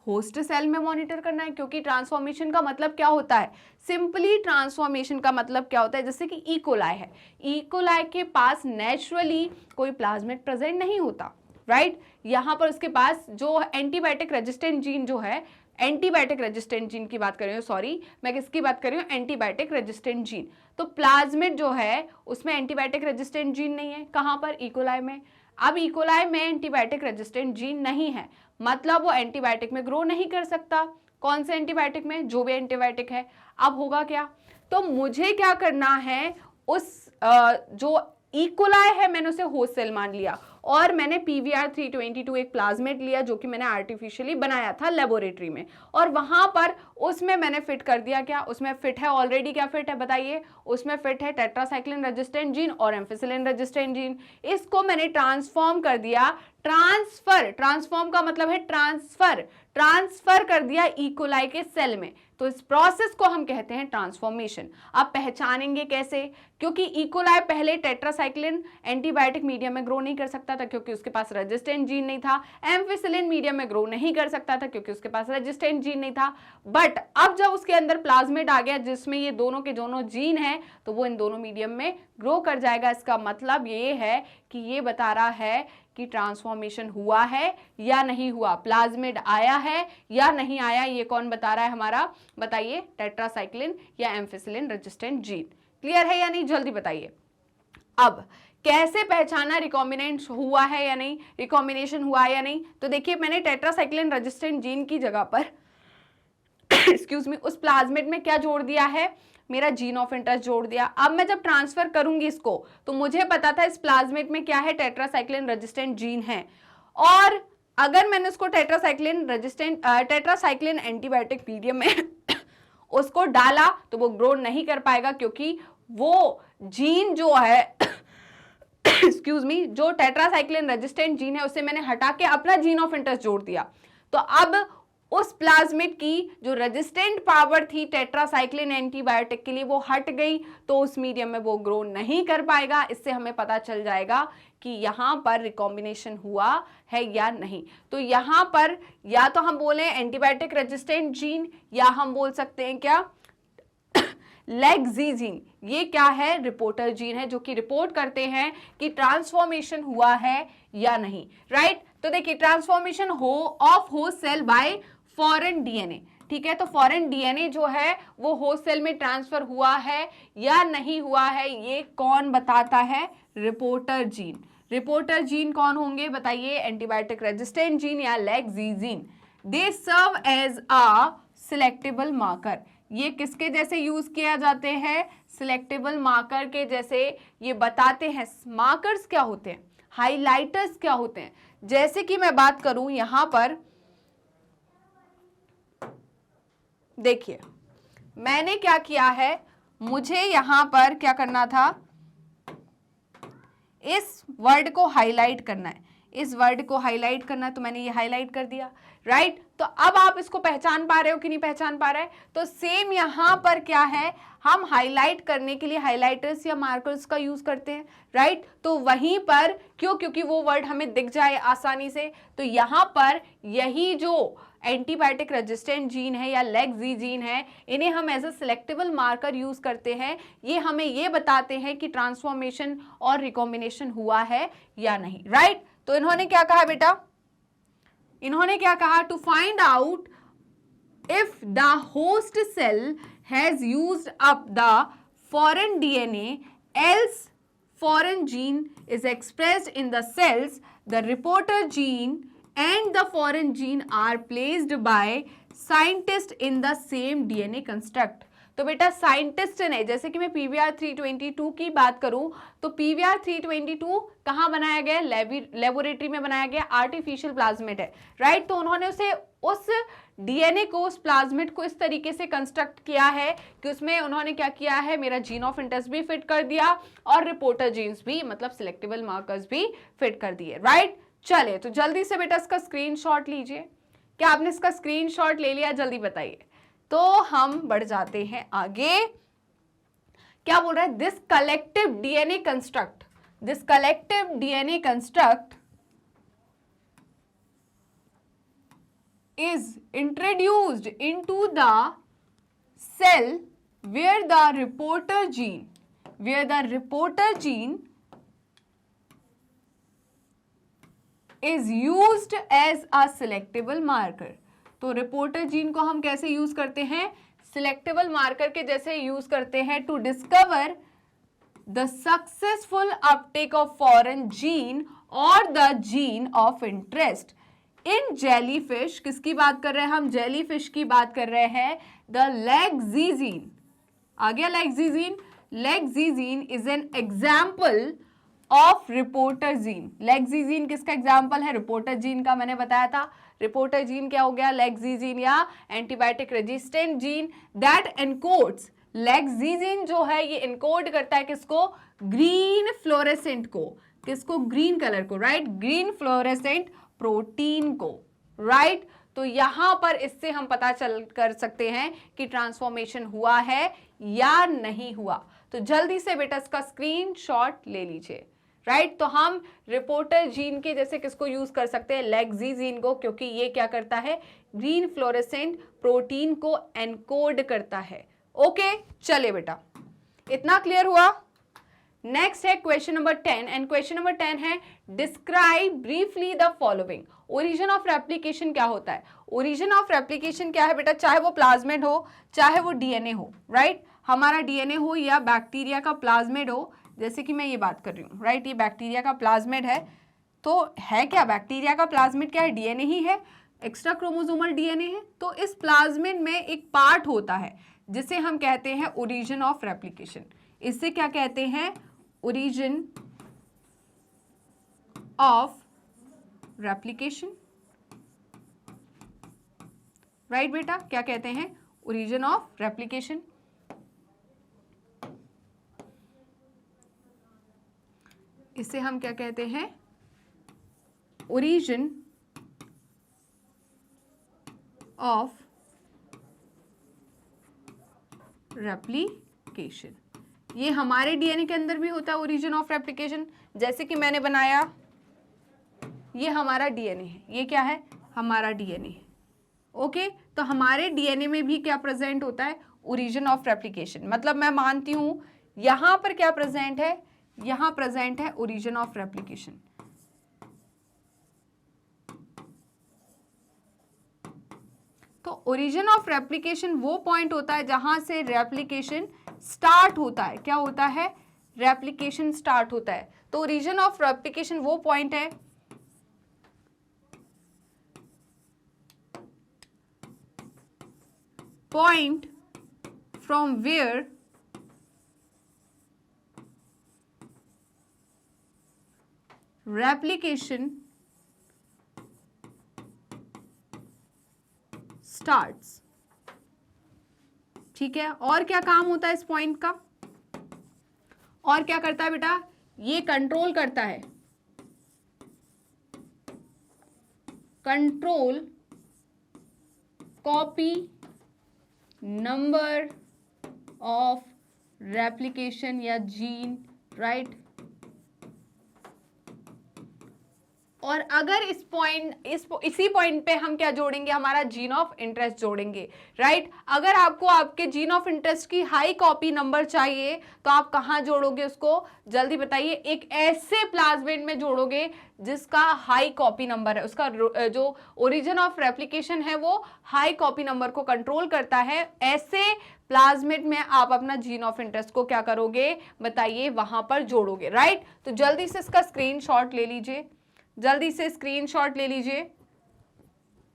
होस्ट सेल में मॉनिटर करना है। क्योंकि ट्रांसफॉर्मेशन का मतलब क्या होता है, सिंपली ट्रांसफॉर्मेशन का मतलब क्या होता है, जैसे कि इकोलाई है, इकोलाई के पास नेचुरली कोई प्लाज्मिड प्रेजेंट नहीं होता, राइट। यहां पर उसके पास जो एंटीबायोटिक रेजिस्टेंट जीन जो है, एंटीबायोटिक रेजिस्टेंट जीन की बात कर रही हूँ, सॉरी मैं किसकी बात कर रही हूँ, एंटीबायोटिक रेजिस्टेंट जीन। तो प्लाज्मिड जो है उसमें एंटीबायोटिक रेजिस्टेंट जीन नहीं है, कहां पर, इकोलाई में। अब इकोलाई में एंटीबायोटिक रेजिस्टेंट जीन नहीं है, मतलब वो एंटीबायोटिक में ग्रो नहीं कर सकता। कौन से एंटीबायोटिक में, जो भी एंटीबायोटिक है। अब होगा क्या, तो मुझे क्या करना है, उस जो इकोलाई है मैंने उसे होस्ट सेल मान लिया, और मैंने PVR 322 एक प्लाज्मिड लिया जो कि मैंने आर्टिफिशियली बनाया था लेबोरेटरी में, और वहां पर उसमें मैंने फिट कर दिया, क्या उसमें फिट है ऑलरेडी, क्या फिट है बताइए, उसमें फिट है टेट्रासाइक्लिन रेजिस्टेंट जीन और एम्फिसिलिन रेजिस्टेंट जीन। इसको मैंने ट्रांसफॉर्म कर दिया, ट्रांसफर, ट्रांसफॉर्म का मतलब है ट्रांसफर, ट्रांसफर कर दिया इकोलाई के सेल में। तो इस प्रोसेस को हम कहते हैं ट्रांसफॉर्मेशन। आप पहचानेंगे कैसे, क्योंकि इकोलाई पहले टेट्रासाइक्लिन एंटीबायोटिक मीडियम में ग्रो नहीं कर सकता था क्योंकि उसके पास रेजिस्टेंट जीन नहीं था, एम्फिसिलिन मीडियम में ग्रो नहीं कर सकता था क्योंकि उसके पास रेजिस्टेंट जीन नहीं था। बट अब जब उसके अंदर प्लाज्मिड आ गया जिसमें ये दोनों के दोनों जीन है, तो वो इन दोनों मीडियम में ग्रो कर जाएगा। इसका मतलब ये है कि ये बता रहा है कि ट्रांसफॉर्मेशन हुआ है या नहीं हुआ, प्लाज्मिड आया है या नहीं आया, ये कौन बता रहा है हमारा, बताइए, टेट्रासाइक्लिन या एम्फिसिलिन रेजिस्टेंट जीन। क्लियर है या नहीं, जल्दी बताइए। अब कैसे पहचाना रिकॉम्बिनेंट हुआ है या नहीं, रिकॉम्बिनेशन हुआ है या नहीं, तो देखिए मैंने टेट्रासाइक्लिन रेजिस्टेंट जीन की जगह पर एक्सक्यूज मी उस प्लाज्मिड में क्या जोड़ दिया है, मेरा जीन ऑफ इंटरेस्ट जोड़ दिया। अब मैं जब ट्रांसफर करूंगी इसको, तो मुझे पता था इस प्लाज्मिड में क्या है, टेट्रासाइक्लिन रेजिस्टेंट जीन है, और अगर मैंने उसको टेट्रासाइक्लिन एंटीबायोटिक मीडियम में उसको डाला तो वो ग्रो नहीं कर पाएगा, क्योंकि वो जीन जो है एक्सक्यूज मी जो टेट्रासाइक्लिन रेजिस्टेंट जीन है उसे मैंने हटा के अपना जीन ऑफ इंटरेस्ट जोड़ दिया। तो अब उस प्लाज्मिड की जो रेजिस्टेंट पावर थी टेट्रासाइक्लिन एंटीबायोटिक के लिए वो हट गई, तो उस मीडियम में वो ग्रो नहीं कर पाएगा। इससे हमें पता चल जाएगा कि यहां पर रिकॉम्बिनेशन हुआ है या नहीं। तो यहां पर या तो हम बोले एंटीबायोटिक रेजिस्टेंट जीन, या हम बोल सकते हैं क्या, लेगजी जीन। ये क्या है, रिपोर्टर जीन है, जो कि रिपोर्ट करते हैं कि ट्रांसफॉर्मेशन हुआ है या नहीं, राइट। तो देखिए transformation of host cell by foreign DNA, ठीक है। तो फॉरेन डीएनए जो है वो होस्ट सेल में ट्रांसफर हुआ है या नहीं हुआ है, ये कौन बताता है, रिपोर्टर जीन। रिपोर्टर जीन कौन होंगे बताइए, एंटीबायोटिक रेजिस्टेंट जीन या lacZ gene. They serve as a selectable marker. ये किसके जैसे यूज किया जाते हैं, सिलेक्टेबल मार्कर के जैसे। ये बताते हैं मार्कर्स क्या होते हैं, हाइलाइटर्स क्या होते हैं। जैसे कि मैं बात करूं यहां पर, देखिए मैंने क्या किया है, मुझे यहां पर क्या करना था, इस वर्ड को हाईलाइट करना है, इस वर्ड को हाईलाइट करना, तो मैंने ये हाईलाइट कर दिया, राइट। तो अब आप इसको पहचान पा रहे हो कि नहीं पहचान पा रहे? तो सेम यहां पर क्या है, हम हाईलाइट करने के लिए हाइलाइटर्स या मार्कर्स का यूज करते हैं, राइट। तो वहीं पर क्यों, क्योंकि वो वर्ड हमें दिख जाए आसानी से। तो यहां पर यही जो एंटीबायोटिक रेजिस्टेंट जीन है या लेग-जी जीन है, इन्हें हम as a selectable marker use करते हैं। ये हमें ये बताते हैं कि ट्रांसफॉर्मेशन और रिकॉम्बिनेशन हुआ है या नहीं, राइट। तो इन्होंने क्या कहा बेटा, इन्होंने क्या कहा, to find out if the host cell has used up the foreign DNA, else foreign gene is expressed in the cells, the reporter gene and the foreign gene are placed by scientist in the same DNA construct. तो बेटा साइंटिस्ट ने, जैसे कि मैं PVR 322 की बात करूं, तो PVR 322 कहां बनाया गया, लेबोरेटरी में बनाया गया, आर्टिफिशियल प्लाज्मिड है, राइट। तो उन्होंने उस डीएनए को, उस प्लाज्मिड को इस तरीके से कंस्ट्रक्ट किया है कि उसमें उन्होंने क्या किया है, मेरा जीन ऑफ इंटरेस्ट भी फिट कर दिया और रिपोर्टर जीन्स भी, मतलब सिलेक्टेबल मार्कर्स भी फिट कर दिए, राइट। चलिए तो जल्दी से बेटा इसका स्क्रीनशॉट लीजिए। क्या आपने इसका स्क्रीनशॉट ले लिया, जल्दी बताइए। तो हम बढ़ जाते हैं आगे। क्या बोल रहा है, this collective DNA construct, this collective DNA construct is introduced into the cell where the reporter gene is used as a selectable marker. तो रिपोर्टर जीन को हम कैसे यूज करते हैं, सिलेक्टेबल मार्कर के जैसे यूज करते हैं, to discover the successful uptake of foreign gene और the gene of interest in jellyfish. किसकी बात कर रहे हैं हम, जेलीफिश की बात कर रहे हैं। द लेग-जी जीन, आ गया lacZ gene. LacZ gene is an example of reporter gene. LacZ gene किसका एग्जाम्पल है, रिपोर्टर जीन का। मैंने बताया था रिपोर्टर जीन क्या हो गया, लेग-जी जीन या antibiotic resistant gene that encodes. LacZ gene जो है ये एनकोड करता है किसको, ग्रीन फ्लोरेसेंट को, किसको, ग्रीन कलर को, राइट, ग्रीन फ्लोरेसेंट प्रोटीन को, राइट। तो यहां पर इससे हम पता चल कर सकते हैं कि ट्रांसफॉर्मेशन हुआ है या नहीं हुआ। तो जल्दी से बेटा इसका स्क्रीनशॉट ले लीजिए, राइट। तो हम रिपोर्टर जीन के जैसे किसको यूज कर सकते हैं, लेग-जी जीन को, क्योंकि ये क्या करता है, ग्रीन फ्लोरेसेंट प्रोटीन को एनकोड करता है। ओके, चलिए बेटा इतना क्लियर हुआ। नेक्स्ट है question number 10 and question number 10 है describe briefly the following. Origin of replication क्या होता है, ओरिजिन ऑफ रेप्लिकेशन क्या है बेटा, चाहे वो प्लाज्मिड हो चाहे वो डीएनए हो, राइट। हमारा डीएनए हो या बैक्टीरिया का प्लाज्मिड हो, जैसे कि मैं ये बात कर रही हूँ, राइट, ये बैक्टीरिया का प्लाज्मिड है। तो है क्या, बैक्टीरिया का प्लाज्मिड क्या है, डीएनए ही है, एक्स्ट्रा क्रोमोसोमल डीएनए है। तो इस प्लाज्मिड में एक पार्ट होता है जिसे हम कहते हैं ओरिजिन ऑफ रेप्लिकेशन। इससे क्या कहते हैं, ओरिजिन ऑफ रेप्लिकेशन, राइट बेटा, क्या कहते हैं, ओरिजिन ऑफ रेप्लिकेशन। इसे हम क्या कहते हैं, ओरिजिन ऑफ रेप्लिकेशन। ये हमारे डीएनए के अंदर भी होता है ओरिजिन ऑफ रेप्लिकेशन। जैसे कि मैंने बनाया, ये हमारा डीएनए है, ये क्या है, हमारा डीएनए है, ओके। तो हमारे डीएनए में भी क्या प्रेजेंट होता है, ओरिजिन ऑफ रेप्लिकेशन। मतलब मैं मानती हूं यहां पर क्या प्रेजेंट है, यहां प्रेजेंट है ओरिजिन ऑफ रेप्लिकेशन। तो ओरिजिन ऑफ रेप्लिकेशन वो पॉइंट होता है जहां से रेप्लिकेशन स्टार्ट होता है। क्या होता है, रेप्लिकेशन स्टार्ट होता है। तो ओरिजिन ऑफ रेप्लिकेशन वो पॉइंट है point from where replication starts, ठीक है, और क्या काम होता है इस पॉइंट का, और क्या करता है बेटा, ये कंट्रोल करता है, control copy number of replication या जीन, राइट। और अगर इसी पॉइंट पे हम क्या जोड़ेंगे, हमारा जीन ऑफ इंटरेस्ट जोड़ेंगे, राइट। अगर आपको आपके जीन ऑफ इंटरेस्ट की हाई कॉपी नंबर चाहिए तो आप कहाँ जोड़ोगे उसको, जल्दी बताइए। एक ऐसे प्लाज्मिड में जोड़ोगे जिसका हाई कॉपी नंबर है, उसका जो ओरिजिन ऑफ रेप्लिकेशन है वो हाई कॉपी नंबर को कंट्रोल करता है। ऐसे प्लाज्मिड में आप अपना जीन ऑफ इंटरेस्ट को क्या करोगे, बताइए, वहां पर जोड़ोगे, राइट। तो जल्दी से इसका स्क्रीनशॉट ले लीजिए, जल्दी से स्क्रीनशॉट ले लीजिए।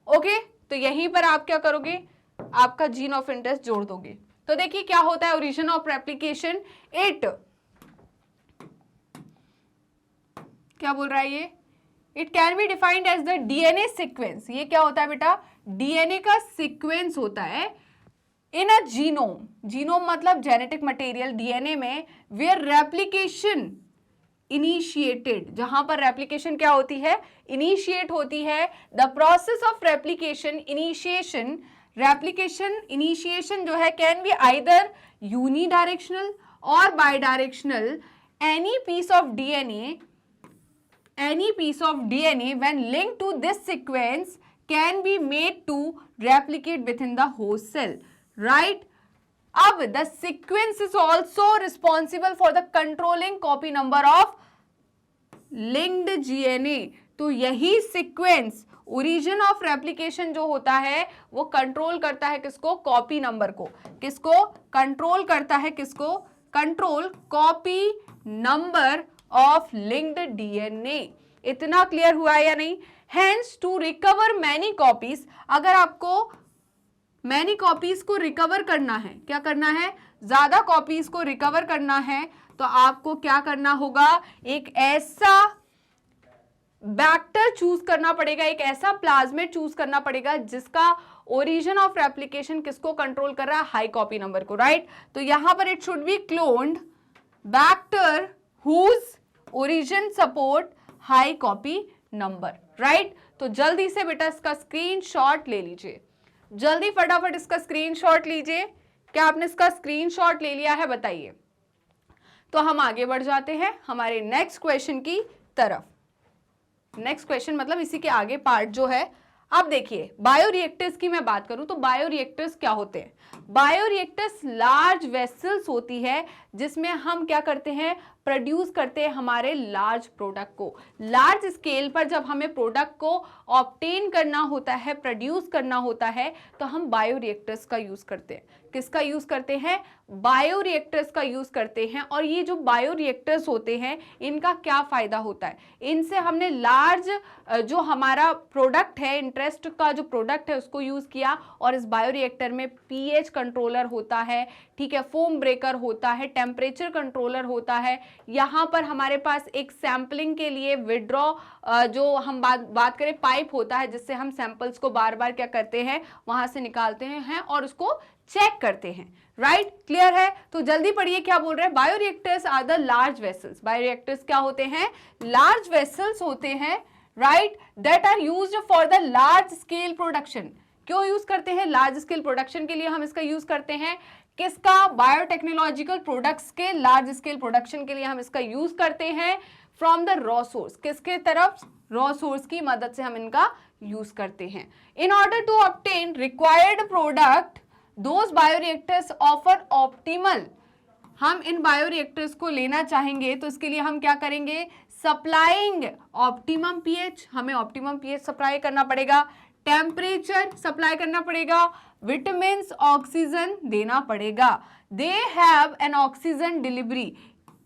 ओके, तो यहीं पर आप क्या करोगे, आपका जीन ऑफ इंटरेस्ट जोड़ दोगे। तो देखिए क्या होता है ओरिजिन ऑफ रेप्लिकेशन, इट क्या बोल रहा है ये, it can be defined as the DNA sequence. ये क्या होता है बेटा, डीएनए का सीक्वेंस होता है इन अ जीनोम, जीनोम मतलब जेनेटिक मटेरियल, डीएनए में, वेयर रेप्लिकेशन इनिशिएटेड, जहां पर रेप्लिकेशन क्या होती है, इनिशिएट होती है। The process of replication initiation, replication initiation जो है कैन बी आइदर यूनिडायरेक्शनल और bidirectional. Any piece of DNA when linked to this sequence can be made to replicate within the host cell, right? अब the sequence is also responsible for the controlling copy number of linked DNA। तो यही सीक्वेंस ओरिजिन ऑफ रेप्लिकेशन जो होता है वो कंट्रोल करता है किसको, कॉपी नंबर को। किसको कंट्रोल करता है, किसको control, copy number of linked DNA. इतना क्लियर हुआ या नहीं। Hence to recover many copies, अगर आपको मैनी कॉपीज को रिकवर करना है, क्या करना है, ज्यादा कॉपीज को रिकवर करना है, तो आपको क्या करना होगा, एक ऐसा वेक्टर चूज करना पड़ेगा, एक ऐसा प्लाज्मिड चूज करना पड़ेगा जिसका ओरिजिन ऑफ रेप्लिकेशन किसको कंट्रोल कर रहा है, हाई कॉपी नंबर को, राइट। तो यहां पर it should be cloned vector whose origin support high copy number, right. तो जल्दी से बेटा इसका स्क्रीनशॉट ले लीजिए, जल्दी फटाफट इसका स्क्रीनशॉट लीजिए। क्या आपने इसका स्क्रीनशॉट ले लिया है, बताइए। तो हम आगे बढ़ जाते हैं हमारे नेक्स्ट क्वेश्चन की तरफ। नेक्स्ट क्वेश्चन मतलब इसी के आगे पार्ट जो है। अब देखिए बायोरिएक्टर्स की मैं बात करूं तो बायोरिएक्टर्स क्या होते हैं, बायोरिएक्टर्स लार्ज वेसल्स होती है जिसमें हम क्या करते हैं, प्रोड्यूस करते हैं हमारे लार्ज प्रोडक्ट को। लार्ज स्केल पर जब हमें प्रोडक्ट को ऑब्टेन करना होता है, प्रोड्यूस करना होता है, तो हम बायोरिएक्टर्स का यूज करते हैं। किसका यूज करते हैं, बायोरिएक्टर्स का यूज करते हैं। और ये जो बायोरिएक्टर्स होते हैं इनका क्या फायदा होता है, इनसे हमने लार्ज जो हमारा प्रोडक्ट है, इंटरेस्ट का जो प्रोडक्ट है उसको यूज किया। और इस बायोरिएक्टर में पीएच कंट्रोलर होता है, ठीक है, फोम ब्रेकर होता है, टेम्परेचर कंट्रोलर होता है। यहाँ पर हमारे पास एक सैंपलिंग के लिए विड्रॉ जो हम बात करें पाइप होता है जिससे हम सैंपल्स को बार बार क्या करते हैं, वहां से निकालते हैं और उसको चेक करते हैं, राइट। क्लियर है। तो जल्दी पढ़िए क्या बोल रहे हैं, bioreactors are the large vessels. Bioreactors क्या होते हैं, लार्ज वेसल्स होते हैं, right, that are used for the large scale production. क्यों यूज करते हैं, लार्ज स्केल प्रोडक्शन के लिए हम इसका यूज करते हैं। किसका, बायोटेक्नोलॉजिकल प्रोडक्ट्स के लार्ज स्केल प्रोडक्शन के लिए हम इसका यूज करते हैं। फ्रॉम द रॉ सोर्स, किसके तरफ, रॉ सोर्स की मदद से हम इनका यूज करते हैं। In order to obtain required product those bioreactors offer optimal, हम इन बायोरिएक्टर्स को लेना चाहेंगे तो इसके लिए हम क्या करेंगे, सप्लाइंग ऑप्टिमम पीएच, हमें ऑप्टिमम पीएच सप्लाई करना पड़ेगा, टेम्परेचर सप्लाई करना पड़ेगा, विटामिन ऑक्सीजन देना पड़ेगा। They have an oxygen delivery,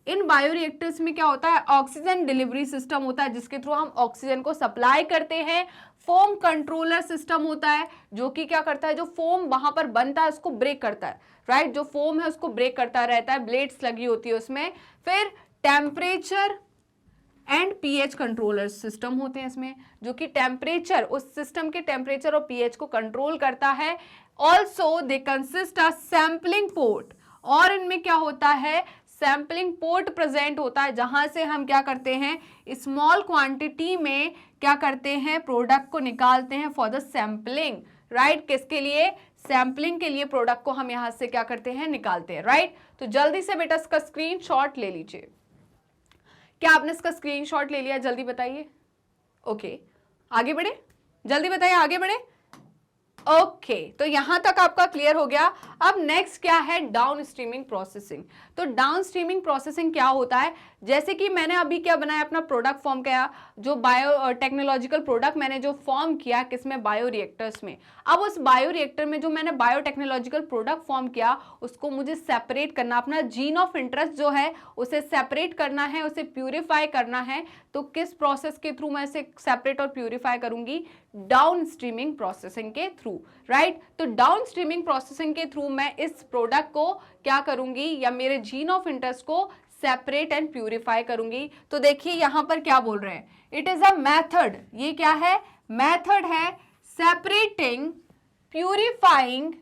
in bioreactors में क्या होता है, ऑक्सीजन डिलीवरी सिस्टम होता है जिसके थ्रू हम ऑक्सीजन को सप्लाई करते हैं। फोम कंट्रोलर सिस्टम होता है जो कि क्या करता है, जो फोम वहां पर बनता है उसको ब्रेक करता है, राइट, जो फोम है उसको ब्रेक करता रहता है, ब्लेड्स लगी होती है उसमें। फिर temperature and pH controller system होते हैं इसमें, जो कि टेम्परेचर, उस सिस्टम के टेम्परेचर और पीएच को कंट्रोल करता है। Also they consist a sampling port, और इनमें क्या होता है, सैम्पलिंग पोर्ट प्रेजेंट होता है, जहां से हम क्या करते हैं, स्मॉल क्वांटिटी में क्या करते हैं, प्रोडक्ट को निकालते हैं फॉर द सैम्पलिंग, राइट। किसके लिए, सैम्पलिंग के लिए प्रोडक्ट को हम यहां से क्या करते हैं, निकालते हैं, राइट। तो जल्दी से बेटा इसका स्क्रीनशॉट ले लीजिए। क्या आपने इसका स्क्रीनशॉट ले लिया, जल्दी बताइए। ओके, आगे बढ़े, जल्दी बताइए, आगे बढ़े। ओके, तो यहां तक आपका क्लियर हो गया। अब नेक्स्ट क्या है, डाउन स्ट्रीमिंग प्रोसेसिंग। तो डाउन स्ट्रीमिंग प्रोसेसिंग क्या होता है, जैसे कि मैंने अभी क्या बनाया, अपना प्रोडक्ट फॉर्म किया, जो बायो टेक्नोलॉजिकल प्रोडक्ट मैंने जो फॉर्म किया किसमें, बायो रिएक्टर्स में। अब उस बायो रिएक्टर में जो मैंने बायो टेक्नोलॉजिकल प्रोडक्ट फॉर्म किया, उसको मुझे सेपरेट करना, अपना जीन ऑफ इंटरेस्ट जो है उसे सेपरेट करना है, उसे प्यूरिफाई करना है। तो किस प्रोसेस के थ्रू मैं इसे सेपरेट और प्यूरिफाई करूंगी, डाउन स्ट्रीमिंग प्रोसेसिंग के थ्रू, राइट। तो डाउन स्ट्रीमिंग प्रोसेसिंग के थ्रू मैं इस प्रोडक्ट को क्या करूंगी, या मेरे जीन ऑफ इंटरेस्ट को सेपरेट एंड प्यूरिफाई करूंगी। तो देखिए यहां पर क्या बोल रहे हैं, इट इज अ मेथड, ये क्या है, मेथड है separating purifying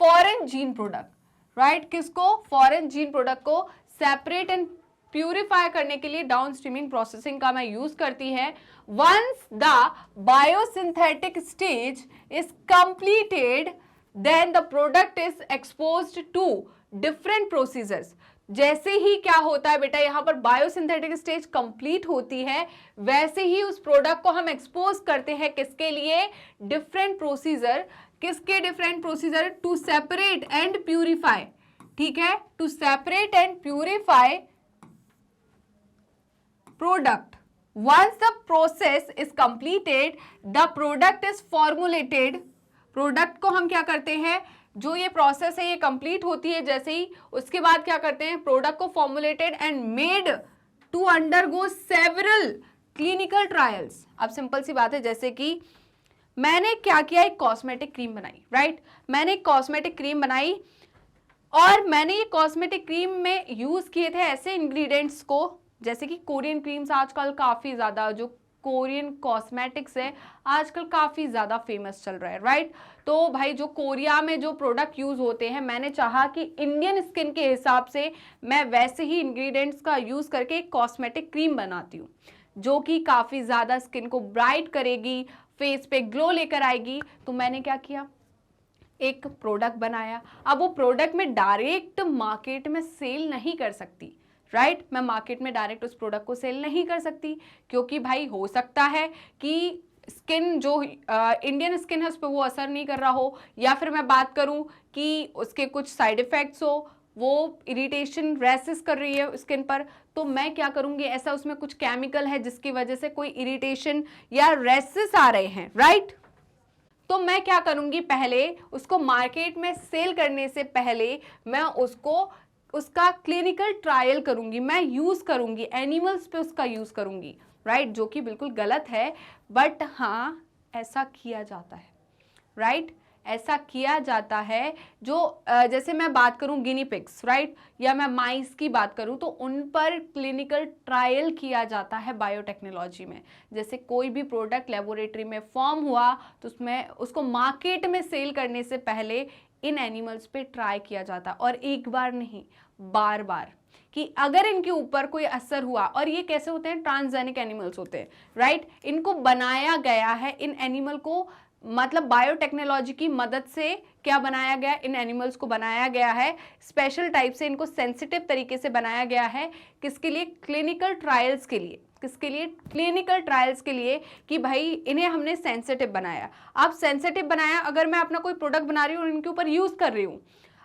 foreign gene product, right. किसको, फॉरेन जीन प्रोडक्ट को सेपरेट एंड प्यूरिफाई करने के लिए डाउन स्ट्रीमिंग प्रोसेसिंग का मैं यूज करती है। Once the biosynthetic stage is completed, then the product is exposed to different procedures. जैसे ही क्या होता है बेटा, यहां पर बायोसिंथेटिक स्टेज कंप्लीट होती है, वैसे ही उस प्रोडक्ट को हम एक्सपोज करते हैं किसके लिए, डिफरेंट प्रोसीजर। किसके different procedure, to separate and purify, ठीक है, to separate and purify product. Once the process is completed, the product is formulated. Product को हम क्या करते हैं, जो ये प्रोसेस है ये कंप्लीट होती है जैसे ही, उसके बाद क्या करते हैं, प्रोडक्ट को formulated and made to undergo several clinical trials. अब सिंपल सी बात है, जैसे कि मैंने क्या किया, एक कॉस्मेटिक क्रीम बनाई, राइट। मैंने एक कॉस्मेटिक क्रीम बनाई, और मैंने ये कॉस्मेटिक क्रीम में यूज किए थे ऐसे इंग्रेडिएंट्स को, जैसे कि कोरियन क्रीम्स आजकल काफ़ी ज़्यादा, जो कोरियन कॉस्मेटिक्स है आजकल काफ़ी ज़्यादा फेमस चल रहा है, राइट। तो भाई जो कोरिया में जो प्रोडक्ट यूज़ होते हैं, मैंने चाहा कि इंडियन स्किन के हिसाब से मैं वैसे ही इंग्रेडिएंट्स का यूज़ करके एक कॉस्मेटिक क्रीम बनाती हूँ, जो कि काफ़ी ज़्यादा स्किन को ब्राइट करेगी, फेस पे ग्लो लेकर आएगी। तो मैंने क्या किया, एक प्रोडक्ट बनाया। अब वो प्रोडक्ट में डायरेक्ट मार्केट में सेल नहीं कर सकती, राइट। मैं मार्केट में डायरेक्ट उस प्रोडक्ट को सेल नहीं कर सकती, क्योंकि भाई हो सकता है कि स्किन जो इंडियन स्किन है उस पर वो असर नहीं कर रहा हो, या फिर मैं बात करूं कि उसके कुछ साइड इफेक्ट्स हो, वो इरिटेशन रैसेस कर रही है स्किन पर। तो मैं क्या करूंगी, ऐसा उसमें कुछ केमिकल है जिसकी वजह से कोई इरिटेशन या रैसेस आ रहे हैं, राइट। तो मैं क्या करूंगी, पहले उसको मार्केट में सेल करने से पहले मैं उसका क्लिनिकल ट्रायल करूंगी, मैं यूज करूंगी, एनिमल्स पे उसका यूज करूंगी, राइट। जो कि बिल्कुल गलत है, बट हाँ ऐसा किया जाता है, राइट। ऐसा किया जाता है। जो जैसे मैं बात करूं गिनी पिग्स, राइट, या मैं माइस की बात करूं, तो उन पर क्लिनिकल ट्रायल किया जाता है बायोटेक्नोलॉजी में। जैसे कोई भी प्रोडक्ट लेबोरेटरी में फॉर्म हुआ तो उसमें उसको मार्केट में सेल करने से पहले इन एनिमल्स पे ट्राई किया जाता, और एक बार नहीं बार बार, कि अगर इनके ऊपर कोई असर हुआ। और ये कैसे होते हैं, ट्रांसजेनिक एनिमल्स होते हैं, राइट। इनको बनाया गया है, इन एनिमल को मतलब बायोटेक्नोलॉजी की मदद से क्या बनाया गया, इन एनिमल्स को बनाया गया है स्पेशल टाइप से, इनको सेंसिटिव तरीके से बनाया गया है। किसके लिए, क्लिनिकल ट्रायल्स के लिए। किसके लिए, क्लिनिकल ट्रायल्स के लिए, कि भाई इन्हें हमने सेंसिटिव बनाया। अब सेंसिटिव बनाया, अगर मैं अपना कोई प्रोडक्ट बना रही हूँ और इनके ऊपर यूज कर रही हूँ,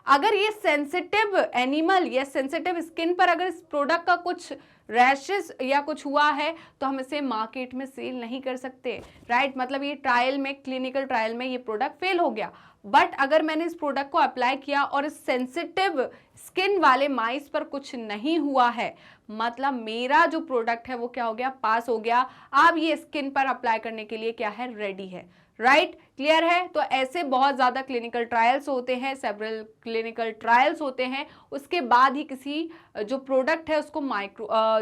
अगर ये सेंसिटिव एनिमल या सेंसिटिव स्किन पर अगर इस प्रोडक्ट का कुछ रैशेस या कुछ हुआ है, तो हम इसे मार्केट में सेल नहीं कर सकते, राइट। मतलब ये ट्रायल में, क्लिनिकल ट्रायल में ये प्रोडक्ट फेल हो गया। बट अगर मैंने इस प्रोडक्ट को अप्लाई किया और इस सेंसिटिव स्किन वाले माइस पर कुछ नहीं हुआ है, मतलब मेरा जो प्रोडक्ट है वो क्या हो गया, पास हो गया। अब ये स्किन पर अप्लाई करने के लिए क्या है, रेडी है, राइट, क्लियर है। तो ऐसे बहुत ज़्यादा क्लिनिकल ट्रायल्स होते हैं, सेवरल क्लिनिकल ट्रायल्स होते हैं, उसके बाद ही किसी जो प्रोडक्ट है उसको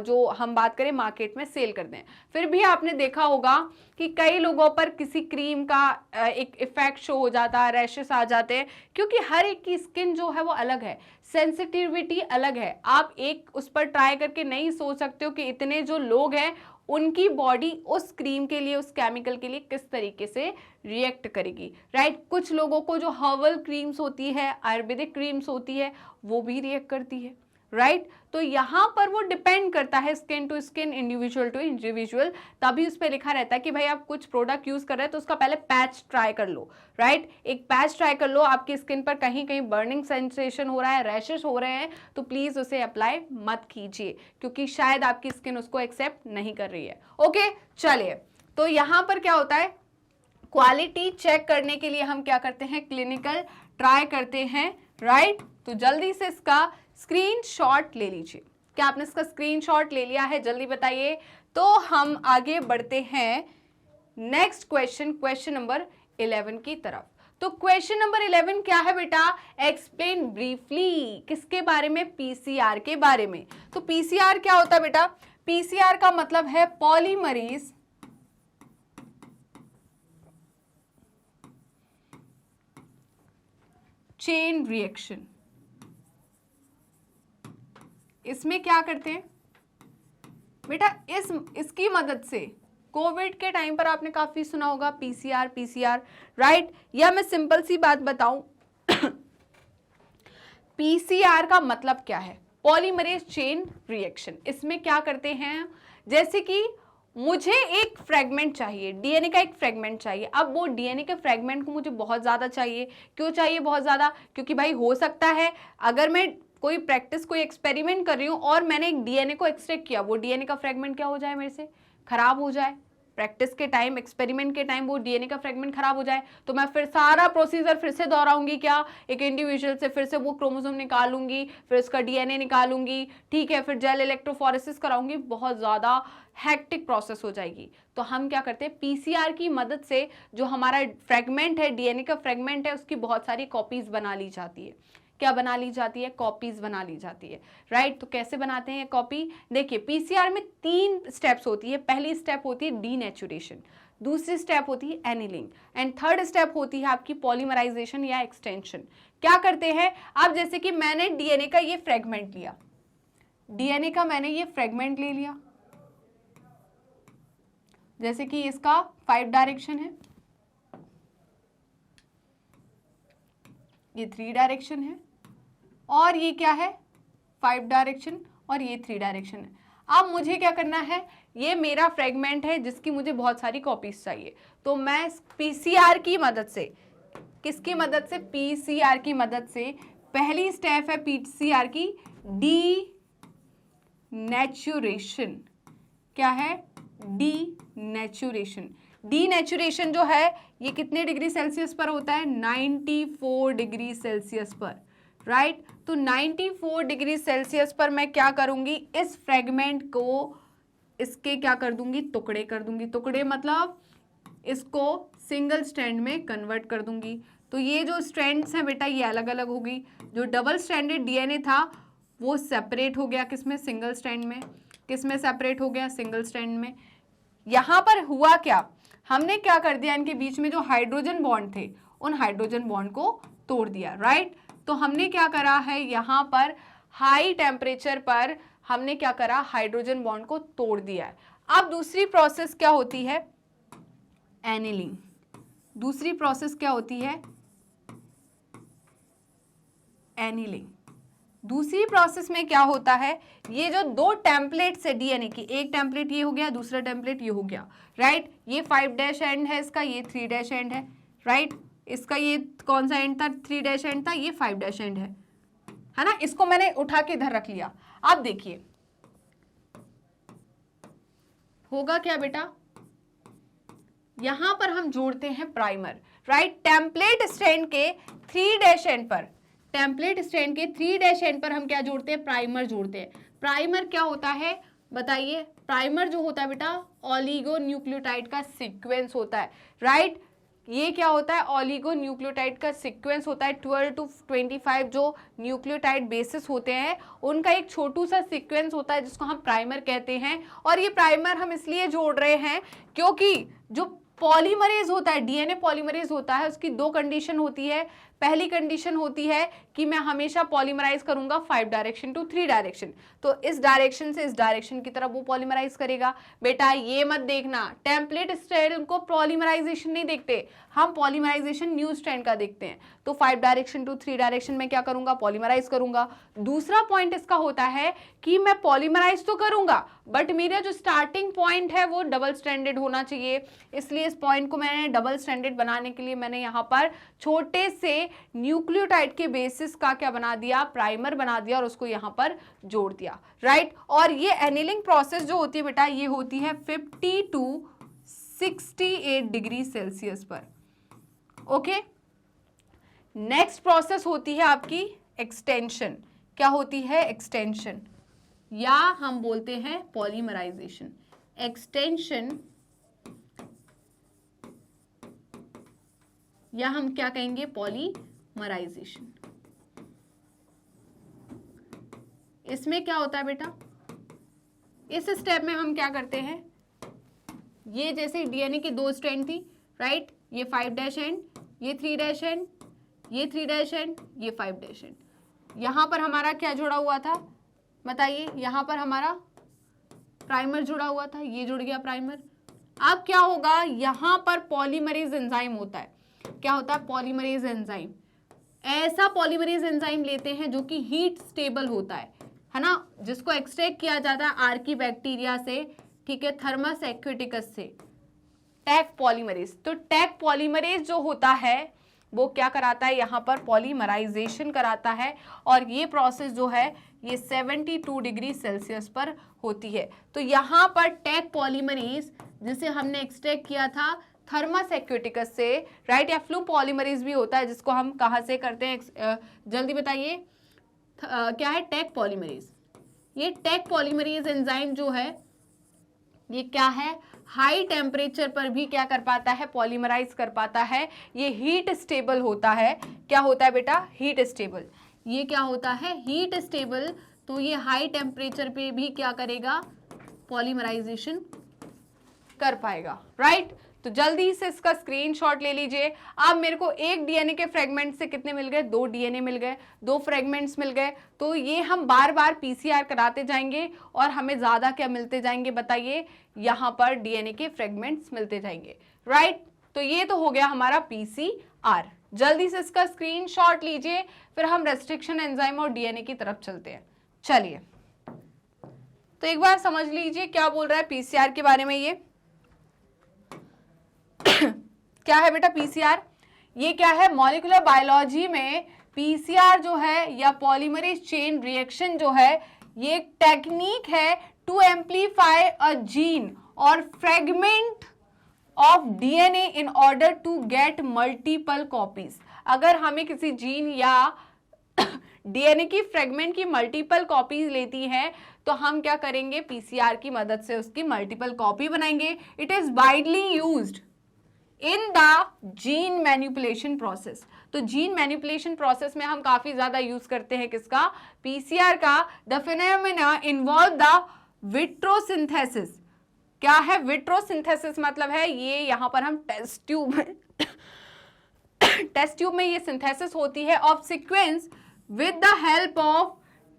जो हम बात करें मार्केट में सेल करते हैं। फिर भी आपने देखा होगा कि कई लोगों पर किसी क्रीम का एक इफेक्ट शो हो जाता है, रैशेस आ जाते हैं, क्योंकि हर एक की स्किन जो है वो अलग है, सेंसिटिविटी अलग है। आप एक उस पर ट्राई करके नहीं सोच सकते हो कि इतने जो लोग हैं उनकी बॉडी उस क्रीम के लिए, उस केमिकल के लिए किस तरीके से रिएक्ट करेगी, राइट। कुछ लोगों को जो हर्बल क्रीम्स होती है, आयुर्वेदिक क्रीम्स होती है, वो भी रिएक्ट करती है, राइट। तो यहाँ पर वो डिपेंड करता है skin to skin, individual to individual. तभी उस पर लिखा रहता है कि भाई आप कुछ प्रोडक्ट यूज कर रहे हैं तो उसका पहले पैच ट्राई कर लो, राइट। एक पैच ट्राई कर लो, आपकी स्किन पर कहीं कहीं बर्निंग सेंसेशन हो रहा है, रैशेस हो रहे हैं, तो प्लीज उसे अप्लाई मत कीजिए, क्योंकि शायद आपकी स्किन उसको एक्सेप्ट नहीं कर रही है। ओके, चलिए, तो यहाँ पर क्या होता है, क्वालिटी चेक करने के लिए हम क्या करते हैं, क्लिनिकल ट्राई करते हैं, राइट। तो जल्दी से इसका स्क्रीनशॉट ले लीजिए। क्या आपने इसका स्क्रीनशॉट ले लिया है, जल्दी बताइए। तो हम आगे बढ़ते हैं नेक्स्ट क्वेश्चन, क्वेश्चन नंबर 11 की तरफ। तो क्वेश्चन नंबर 11 क्या है बेटा, एक्सप्लेन ब्रीफली, किसके बारे में, पीसीआर के बारे में। तो पीसीआर क्या होता है बेटा, पीसीआर का मतलब है पॉलीमरेज चेन रिएक्शन। इसमें क्या करते हैं बेटा, इसकी मदद से कोविड के टाइम पर आपने काफी सुना होगा पीसीआर पीसीआर, राइट। या मैं सिंपल सी बात बताऊं, पीसीआर का मतलब क्या है, पॉलीमरेज चेन रिएक्शन। इसमें क्या करते हैं, जैसे कि मुझे एक फ्रेगमेंट चाहिए, डीएनए का एक फ्रेगमेंट चाहिए। अब वो डीएनए के फ्रेगमेंट को मुझे बहुत ज़्यादा चाहिए। क्यों चाहिए बहुत ज़्यादा, क्योंकि भाई हो सकता है अगर मैं कोई प्रैक्टिस, कोई एक्सपेरिमेंट कर रही हूँ और मैंने एक डीएनए को एक्सट्रैक्ट किया, वो डीएनए का फ्रेगमेंट क्या हो जाए, मेरे से खराब हो जाए। प्रैक्टिस के टाइम, एक्सपेरिमेंट के टाइम वो डीएनए का फ्रेगमेंट खराब हो जाए, तो मैं फिर सारा प्रोसीजर फिर से दोहराऊंगी, क्या, एक इंडिविजुअल से फिर से वो क्रोमोसोम निकालूंगी, फिर उसका डीएनए निकालूंगी, ठीक है, फिर जेल इलेक्ट्रोफोरेसिस कराऊंगी, बहुत ज़्यादा हैक्टिक प्रोसेस हो जाएगी। तो हम क्या करते हैं, पीसीआर की मदद से जो हमारा फ्रेगमेंट है, डीएनए का फ्रेगमेंट है, उसकी बहुत सारी कॉपीज बना ली जाती है। क्या बना ली जाती है, कॉपीज बना ली जाती है, राइट। तो कैसे बनाते हैं कॉपी, देखिए पीसीआर में 3 स्टेप्स होती है। पहली स्टेप होती है डीनेचुरेशन, दूसरी स्टेप होती है एनिलिंग, एंड थर्ड स्टेप होती है आपकी पॉलीमराइजेशन या एक्सटेंशन। क्या करते हैं, अब जैसे कि मैंने डीएनए का ये फ्रेगमेंट लिया, डीएनए का मैंने ये फ्रेगमेंट ले लिया, जैसे कि इसका 5 डायरेक्शन है, ये 3 डायरेक्शन है, और ये क्या है, 5 डायरेक्शन, और ये 3 डायरेक्शन है। अब मुझे क्या करना है, ये मेरा फ्रेगमेंट है जिसकी मुझे बहुत सारी कॉपीज चाहिए। तो मैं पीसीआर की मदद से, किसकी मदद से, पीसीआर की मदद से, पहली स्टेप है पीसीआर की डीनेचुरेशन। क्या है, डीनेचुरेशन। डीनेचुरेशन जो है ये कितने डिग्री सेल्सियस पर होता है, 94 डिग्री सेल्सियस पर, राइट। तो 94 डिग्री सेल्सियस पर मैं क्या करूंगी, इस फ्रेगमेंट को, इसके क्या कर दूंगी, टुकड़े कर दूंगी। टुकड़े मतलब इसको सिंगल स्ट्रैंड में कन्वर्ट कर दूंगी। तो ये जो स्ट्रैंड्स हैं बेटा, ये अलग अलग होगी। जो डबल स्ट्रैंडेड डीएनए था वो सेपरेट हो गया, किसमें, सिंगल स्ट्रैंड में। किसमें सेपरेट हो गया, सिंगल स्ट्रैंड में। यहाँ पर हुआ क्या, हमने क्या कर दिया, इनके बीच में जो हाइड्रोजन बॉन्ड थे उन हाइड्रोजन बॉन्ड को तोड़ दिया, राइट। तो हमने क्या करा है, यहाँ पर हाई टेम्परेचर पर हमने क्या करा, हाइड्रोजन बॉन्ड को तोड़ दिया है। अब दूसरी प्रोसेस क्या होती है, एनिलिंग। दूसरी प्रोसेस क्या होती है, एनिलिंग। दूसरी प्रोसेस में क्या होता है, ये जो 2 टेम्पलेट्स है डीएनए की, एक टेम्पलेट ये हो गया, दूसरा टेम्पलेट ये हो गया, राइट। ये 5 डैश एंड है इसका, ये 3 डैश एंड है, राइट। इसका ये कौन सा एंड था, 3 डैश एंड था, ये 5 डैश एंड है ना। इसको मैंने उठा के इधर रख लिया। अब देखिए होगा क्या बेटा, यहां पर हम जोड़ते हैं प्राइमर, राइट। टेम्पलेट स्ट्रैंड के 3 डैश एंड पर, टेम्पलेट स्ट्रैंड के 3 डैश एंड पर हम क्या जोड़ते हैं, प्राइमर जोड़ते हैं। प्राइमर क्या होता है बताइए, प्राइमर जो होता है बेटा, ऑलिगो न्यूक्लियोटाइड का सीक्वेंस होता है, राइट। ये क्या होता है, ऑलिगो न्यूक्लियोटाइड का सीक्वेंस होता है। 12 to 25 जो न्यूक्लियोटाइड बेसिस होते हैं उनका एक छोटू सा सीक्वेंस होता है जिसको हम प्राइमर कहते हैं। और ये प्राइमर हम इसलिए जोड़ रहे हैं क्योंकि जो पॉलीमरेज होता है, डीएनए पॉलीमरेज होता है, उसकी दो कंडीशन होती है। पहली कंडीशन होती है कि मैं हमेशा पॉलीमराइज करूंगा 5 डायरेक्शन टू 3 डायरेक्शन, तो इस डायरेक्शन से इस डायरेक्शन की तरफ वो पॉलीमराइज करेगा। बेटा ये मत देखना, टेम्पलेट स्ट्रैंड को पॉलीमराइजेशन नहीं देखते, हम पॉलीमराइजेशन न्यू स्ट्रैंड का देखते हैं। तो 5 डायरेक्शन टू 3 डायरेक्शन में क्या करूंगा, पॉलीमराइज करूंगा। दूसरा पॉइंट इसका होता है कि मैं पॉलीमराइज तो करूंगा बट मेरा जो स्टार्टिंग पॉइंट है वो डबल स्ट्रैंडेड होना चाहिए, इसलिए इस पॉइंट को मैंने डबल स्ट्रैंडेड बनाने के लिए मैंने यहाँ पर छोटे से न्यूक्लियोटाइड के बेसिस का क्या बना दिया, प्राइमर बना दिया और उसको यहाँ पर जोड़ दिया, राइट। और ये एनिलिंग प्रोसेस जो होती है बेटा, ये होती है 50 to 68 डिग्री सेल्सियस पर। ओके, नेक्स्ट प्रोसेस होती है आपकी एक्सटेंशन। क्या होती है, एक्सटेंशन, या हम बोलते हैं पॉलीमराइजेशन। एक्सटेंशन या हम क्या कहेंगे, पॉलीमराइजेशन। इसमें क्या होता है बेटा, इस स्टेप में हम क्या करते हैं, ये जैसे डीएनए की 2 स्ट्रैंड थी, राइट, ये 5' एंड, ये 3' एंड, ये 3' एंड, ये 5' एंड। यहां पर हमारा क्या जुड़ा हुआ था बताइए, यहां पर हमारा प्राइमर जुड़ा हुआ था, ये जुड़ गया प्राइमर। अब क्या होगा, यहां पर पॉलीमरेज एंजाइम होता है। क्या होता है, पॉलीमरेज एंजाइम। ऐसा पॉलीमरेज एंजाइम लेते हैं जो कि हीट स्टेबल होता है ना, जिसको एक्सट्रैक्ट किया जाता है आर्की बैक्टीरिया से, ठीक है, थर्मस एक्विटिकस से, टैक पॉलीमरेज। तो टैक पॉलीमरेज जो होता है वो क्या कराता है, यहाँ पर पॉलीमराइजेशन कराता है और ये प्रोसेस जो है ये 72 डिग्री सेल्सियस पर होती है। तो यहाँ पर टैक पॉलीमरेज जिसे हमने एक्सट्रैक्ट किया था थर्मस एक्विटिकस से, राइट, या फ्लू पॉलीमरेज भी होता है जिसको हम कहाँ से करते हैं, जल्दी बताइए, क्या है, टैक पॉलीमरेज। ये टैक पॉलीमरेज एंजाइम जो है ये क्या है, हाई टेम्परेचर पर भी क्या कर पाता है, पॉलीमराइज कर पाता है। ये हीट स्टेबल होता है। क्या होता है बेटा, हीट स्टेबल। ये क्या होता है, हीट स्टेबल। तो ये हाई टेम्परेचर पे भी क्या करेगा, पॉलीमराइजेशन कर पाएगा, राइट। तो जल्दी से इसका स्क्रीनशॉट ले लीजिए। अब मेरे को एक डीएनए के फ्रेगमेंट से कितने मिल गए, 2 डीएनए मिल गए, 2 फ्रेगमेंट्स मिल गए। तो ये हम बार बार पीसीआर कराते जाएंगे और हमें ज्यादा क्या मिलते जाएंगे बताइए, यहाँ पर डीएनए के फ्रेगमेंट्स मिलते जाएंगे, राइट। तो ये तो हो गया हमारा पीसीआर। जल्दी से इसका स्क्रीनशॉट लीजिए, फिर हम रेस्ट्रिक्शन एंजाइम और डीएनए की तरफ चलते हैं। चलिए, तो एक बार समझ लीजिए क्या बोल रहा है पीसीआर के बारे में। ये क्या है बेटा पीसीआर, ये क्या है, मॉलिक्यूलर बायोलॉजी में पीसीआर जो है या पॉलीमरेज चेन रिएक्शन जो है ये एक टेक्निक है to amplify a gene or fragment of DNA in order to get multiple copies. अगर हमें किसी जीन या डीएनए की फ्रेगमेंट की मल्टीपल कॉपीज लेती है तो हम क्या करेंगे, पीसीआर की मदद से उसकी मल्टीपल कॉपी बनाएंगे। It is widely used in the gene manipulation process. तो जीन मैनिपुलेशन प्रोसेस में हम काफी ज्यादा यूज करते हैं किसका, पीसीआर का। The phenomena involve the vitro synthesis. क्या है विट्रोसिंथेसिस, मतलब है ये यहाँ पर हम टेस्ट ट्यूब में ये सिंथेसिस होती है of sequence with the help of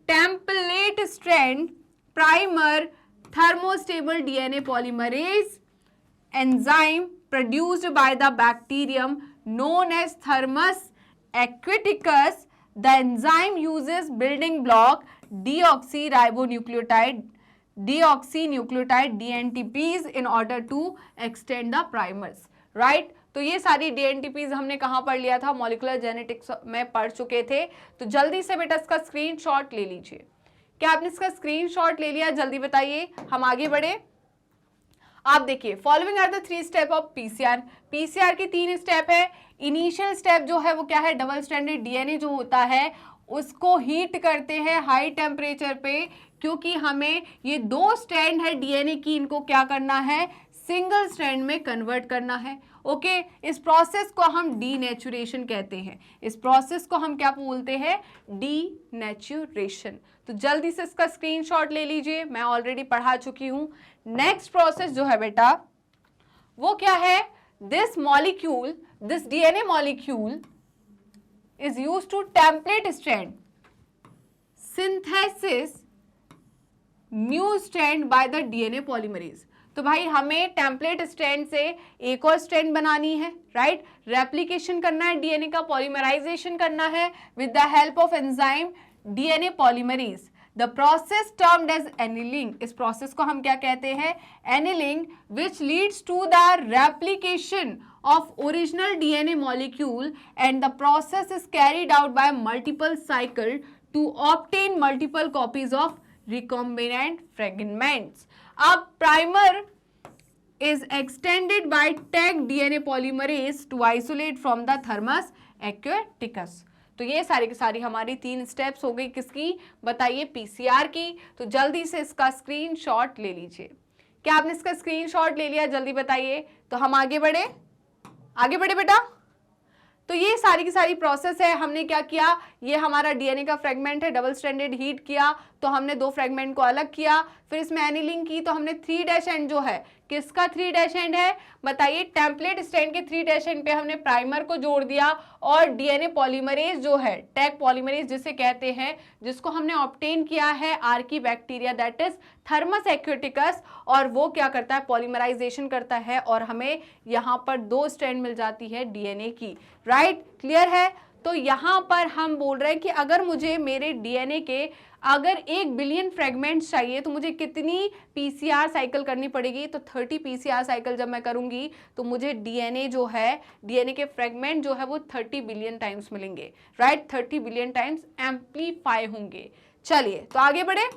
template strand, primer, thermostable DNA polymerase enzyme produced by the bacterium known as Thermus aquaticus. The enzyme uses building block deoxyribonucleotide DNTPs in order to extend the primers, right? तो ये सारी DNTPs हमने कहाँ पढ़ लिया था, मॉलिक्यूलर जेनेटिक्स में पढ़ चुके थे। तो जल्दी से बेटा इसका स्क्रीनशॉट ले लीजिए। क्या आपने इसका स्क्रीनशॉट ले लिया, जल्दी बताइए, हम आगे बढ़े। आप देखिए, following are the 3 step of PCR. PCR की 3 स्टेप है। इनिशियल स्टेप जो है वो क्या है, डबल स्ट्रैंडेड डीएनए जो होता है उसको हीट करते हैं हाई टेम्परेचर पे, क्योंकि हमें ये 2 स्ट्रैंड है डीएनए की, इनको क्या करना है, सिंगल स्ट्रैंड में कन्वर्ट करना है। ओके, इस प्रोसेस को हम डीनेचुरेशन कहते हैं। इस प्रोसेस को हम क्या बोलते हैं? डीनेचुरेशन। तो जल्दी से इसका स्क्रीनशॉट ले लीजिए, मैं ऑलरेडी पढ़ा चुकी हूं। नेक्स्ट प्रोसेस जो है बेटा वो क्या है? This molecule, this DNA molecule is used to template strand synthesis new strand by the DNA polymerase। तो भाई हमें टेम्पलेट स्ट्रैंड से एक और स्ट्रैंड बनानी है, राइट? रेप्लिकेशन करना है डीएनए का, पॉलीमराइजेशन करना है with the help of enzyme DNA polymerase. The process termed as annealing, इस प्रोसेस को हम क्या कहते हैं? Annealing, which leads to the replication of original DNA molecule and the process is carried out by multiple cycle to obtain multiple copies of recombinant fragments। अब primer is extended by tagged DNA polymerase to isolate from the thermus aquaticus। तो ये सारी की सारी हमारी 3 स्टेप्स हो गई, किसकी? बताइए, पीसीआर की। तो जल्दी से इसका स्क्रीनशॉट ले लीजिए। क्या आपने इसका स्क्रीनशॉट ले लिया? जल्दी बताइए। तो हम आगे बढ़े बेटा। तो ये सारी की सारी प्रोसेस है। हमने क्या किया? ये हमारा डीएनए का फ्रेगमेंट है, डबल स्ट्रैंडेड हीट किया तो हमने 2 फ्रेगमेंट को अलग किया, फिर इसमें एनिलिंग की तो हमने 3' एंड जो है, किसका 3' एंड है? बताइए, टेम्पलेट स्ट्रैंड के 3' एंड पे हमने प्राइमर को जोड़ दिया और डीएनए पॉलीमरेज जो है, टैग पॉलीमरेज जिसे कहते हैं, जिसको हमने ऑब्टेन किया है Archie bacteria that is Thermus aquaticus, और वो क्या करता है? पॉलीमराइजेशन करता है और हमें यहाँ पर 2 स्ट्रैंड मिल जाती है डीएनए की, राइट? क्लियर है? तो यहाँ पर हम बोल रहे हैं कि अगर मुझे मेरे डीएनए के अगर 1 बिलियन फ्रेगमेंट्स चाहिए तो मुझे कितनी पीसीआर साइकिल करनी पड़ेगी? तो 30 पीसीआर साइकिल जब मैं करूंगी तो मुझे डीएनए जो है, डीएनए के फ्रेगमेंट जो है वो 30 बिलियन टाइम्स मिलेंगे, राइट? 30 बिलियन टाइम्स एम्प्लीफाई होंगे। चलिए तो आगे बढ़े।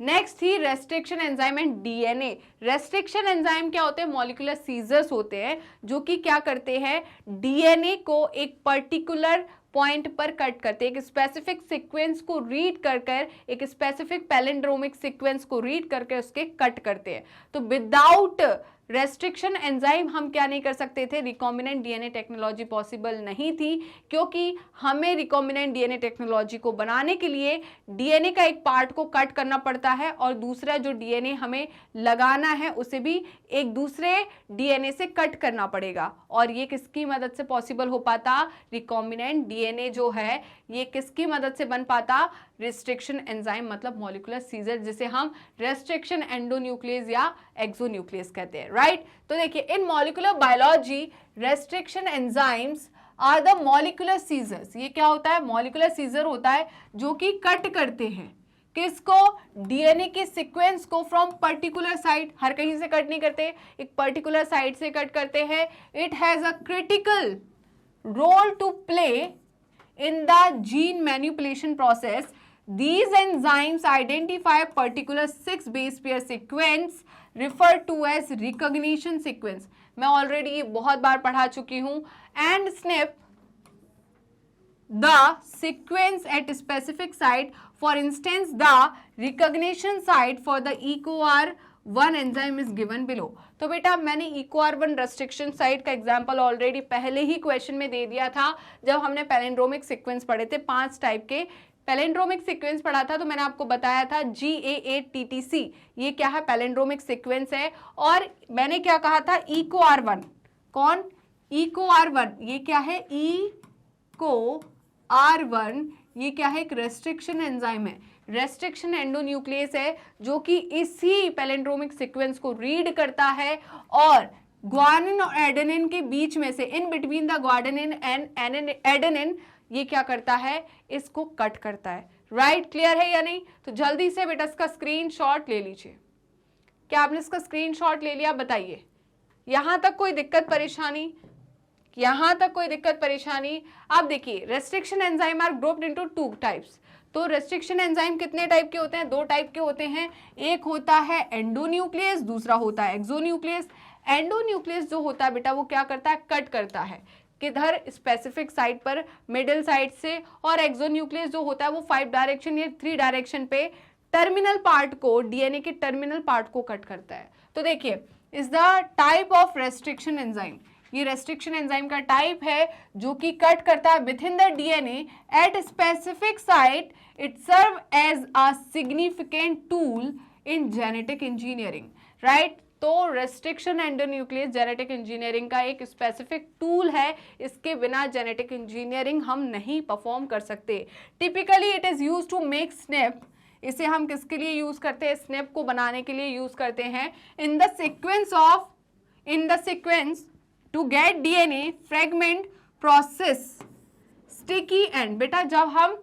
नेक्स्ट थी restriction enzyme and DNA. Restriction enzyme क्या होते हैं? मॉलिक्यूलर सीजर्स होते हैं जो कि क्या करते हैं? डीएनए को एक पर्टिकुलर पॉइंट पर कट करते हैं, एक स्पेसिफिक सीक्वेंस को रीड कर एक स्पेसिफिक पैलिंड्रोमिक सीक्वेंस को रीड करके उसके कट करते हैं। तो विदाउट रेस्ट्रिक्शन एंजाइम हम क्या नहीं कर सकते थे? रिकॉम्बिनेंट डीएनए टेक्नोलॉजी पॉसिबल नहीं थी, क्योंकि हमें रिकॉम्बिनेंट डीएनए टेक्नोलॉजी को बनाने के लिए डीएनए का एक पार्ट को कट करना पड़ता है और दूसरा जो डीएनए हमें लगाना है उसे भी एक दूसरे डीएनए से कट करना पड़ेगा। और ये किसकी मदद से पॉसिबल हो पाता? रिकॉम्बिनेंट डीएनए जो है ये किसकी मदद से बन पाता? रेस्ट्रिक्शन एंजाइम, मतलब मॉलिक्यूलर सीजर, जिसे हम रेस्ट्रिक्शन एंडोन्यूक्लियस या एक्सोन्यूक्लियस कहते हैं, राइट? तो देखिए, in molecular biology restriction enzymes are the molecular scissors. ये क्या होता है? मॉलिक्यूलर सीजर होता है जो कि कट करते हैं किसको? डीएनए के सीक्वेंस को फ्रॉम पर्टिकुलर साइट, हर कहीं से कट नहीं करते, एक पर्टिकुलर साइट से कट करते हैं। It has a critical role to play in the gene manipulation process. These enzymes identify a particular 6 base pair sequence referred to as recognition sequence। मैं ऑलरेडी बहुत बार पढ़ा चुकी हूं। and snip the sequence at specific site, for instance the recognition site for the EcoR1 enzyme is given below। तो बेटा मैंने EcoR1 रेस्ट्रिक्शन साइट का एग्जांपल ऑलरेडी पहले ही क्वेश्चन में दे दिया था जब हमने पैलिंड्रोमिक सीक्वेंस पढ़े थे। 5 टाइप के पैलिंड्रोमिक सीक्वेंस पढ़ा था, तो मैंने आपको बताया था GA8TTC ये क्या है? पैलिंड्रोमिक सीक्वेंस है। और मैंने क्या कहा था? EcoR1, कौन? EcoR1 ये क्या है? EcoR1 ये क्या है? एक रेस्ट्रिक्शन एंजाइम है, रेस्ट्रिक्शन एंडोन्यूक्लियस है जो कि इसी पैलिंड्रोमिक सीक्वेंस को रीड करता है और ग्वानिन और एडेनिन के बीच में से, in between the guanine and adenine, ये क्या करता है? इसको कट करता है, राइट? क्लियर है या नहीं? तो जल्दी से बेटा इसका स्क्रीनशॉट ले लीजिए। क्या आपने इसका स्क्रीनशॉट ले लिया? बताइए, यहां तक कोई दिक्कत परेशानी? यहां तक कोई दिक्कत परेशानी? आप देखिए, restriction enzyme are grouped into 2 types. तो रेस्ट्रिक्शन एंजाइम कितने टाइप के होते हैं? 2 टाइप के होते हैं। एक होता है एंडोन्यूक्लियस, दूसरा होता है एक्सोन्यूक्लियस। एंडोन्यूक्लियस जो होता है बेटा वो क्या करता है? कट करता है, किधर? स्पेसिफिक साइट पर, मिडिल साइड से। और एक्सोन्यूक्लियस जो होता है वो 5 डायरेक्शन या 3 डायरेक्शन पे टर्मिनल पार्ट को, डीएनए के टर्मिनल पार्ट को कट करता है। तो देखिए, is the type of restriction enzyme, ये रेस्ट्रिक्शन एंजाइम का टाइप है जो कि कट करता है within the DNA at specific site. It serve as a significant tool in genetic engineering, right. तो रेस्ट्रिक्शन एंडोन्यूक्लियस जेनेटिक इंजीनियरिंग का एक स्पेसिफिक टूल है, इसके बिना जेनेटिक इंजीनियरिंग हम नहीं परफॉर्म कर सकते। Typically it is used to make snap, इसे हम किसके लिए यूज करते हैं, स्नेप को बनाने के लिए यूज करते हैं। In the sequence to get DNA fragment process sticky end. बेटा जब हम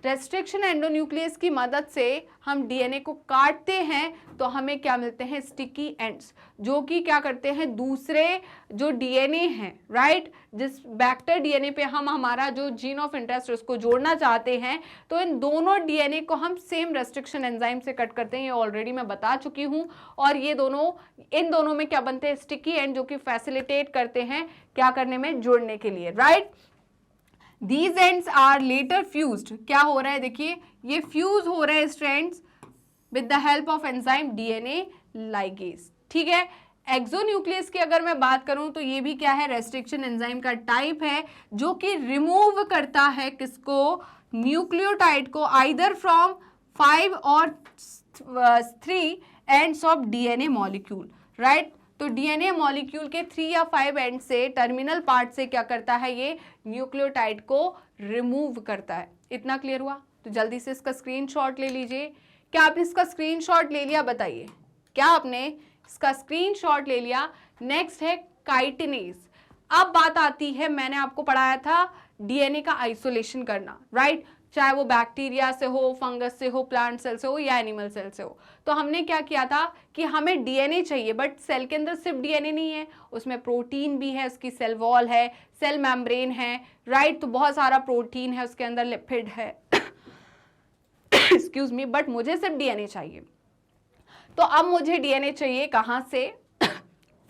रेस्ट्रिक्शन एंडोन्यूक्लियस की मदद से हम डीएनए को काटते हैं तो हमें क्या मिलते हैं, स्टिकी एंड्स, जो कि क्या करते हैं, दूसरे जो डीएनए हैं, राइट, जिस वेक्टर डीएनए पे हम हमारा जो जीन ऑफ इंटरेस्ट उसको जोड़ना चाहते हैं, तो इन दोनों डीएनए को हम सेम रेस्ट्रिक्शन एंजाइम से कट करते हैं। ये ऑलरेडी मैं बता चुकी हूँ। और ये दोनों, इन दोनों में क्या बनते हैं, स्टिकी एंड, जो कि फैसिलिटेट करते हैं क्या करने में, जोड़ने के लिए, right. These ends are later fused, क्या हो रहा है, देखिए ये फ्यूज हो रहे हैं strands with the help of enzyme DNA ligase, ठीक है। एक्सोन्यूक्लियस की अगर मैं बात करूं तो ये भी क्या है, रेस्ट्रिक्शन एंजाइम का टाइप है जो कि रिमूव करता है किसको, न्यूक्लियोटाइड को, आइदर फ्रॉम 5 और 3 ends of DNA molecule, right. तो डीएनए मॉलिक्यूल के 3 या 5 एंड से, टर्मिनल पार्ट से क्या करता है, ये न्यूक्लियोटाइड को रिमूव करता है। इतना क्लियर हुआ? तो जल्दी से इसका स्क्रीनशॉट ले लीजिए। क्या आपने इसका स्क्रीनशॉट ले लिया, बताइए, क्या आपने इसका स्क्रीनशॉट ले लिया? नेक्स्ट है काइटिनेज। अब बात आती है, मैंने आपको पढ़ाया था डीएनए का आइसोलेशन करना, राइट, चाहे वो बैक्टीरिया से हो, फंगस से हो, प्लांट सेल से हो या एनिमल सेल से हो। तो हमने क्या किया था कि हमें डीएनए चाहिए, बट सेल के अंदर सिर्फ डीएनए नहीं है, उसमें प्रोटीन भी है, उसकी सेल वॉल है, सेल मेम्ब्रेन है, राइट। तो बहुत सारा प्रोटीन है उसके अंदर, लिपिड है एक्सक्यूज मी, बट मुझे सिर्फ डीएनए चाहिए। तो अब मुझे डीएनए चाहिए कहाँ से,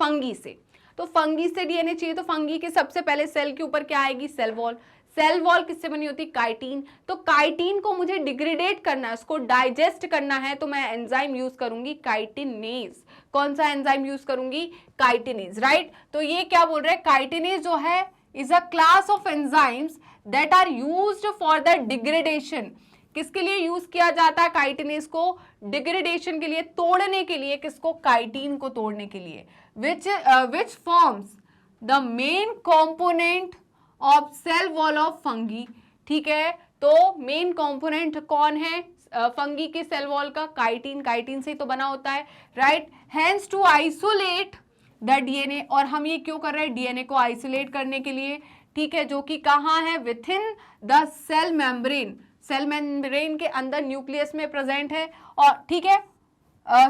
फंगी से। तो फंगी से डीएनए चाहिए, तो फंगी के सबसे पहले सेल के ऊपर क्या आएगी, सेल वॉल। सेल वॉल किससे बनी होती है, काइटिन। तो काइटिन को मुझे डिग्रेडेट करना है, उसको डाइजेस्ट करना है, तो मैं एंजाइम यूज करूंगी काइटिनेज। कौन सा एंजाइम यूज करूंगी, काइटिनेज, राइट। तो ये क्या बोल रहे हैं, काइटिनेज जो है is a class of enzymes that are used for the degradation. किसके लिए यूज किया जाता है काइटिनेज को, डिग्रेडेशन के लिए, तोड़ने के लिए, किसको, काइटिन को तोड़ने के लिए। Which forms the main component of cell wall of fungi, ठीक है। तो मेन कंपोनेंट कौन है फंगी के सेल वॉल का, काइटिन। काइटिन से ही तो बना होता है, राइट। Hence to isolate the DNA, और हम ये क्यों कर रहे हैं, डीएनए को आइसोलेट करने के लिए, ठीक है, जो कि कहाँ है, within the cell membrane. Cell membrane के अंदर न्यूक्लियस में प्रेजेंट है, और ठीक है,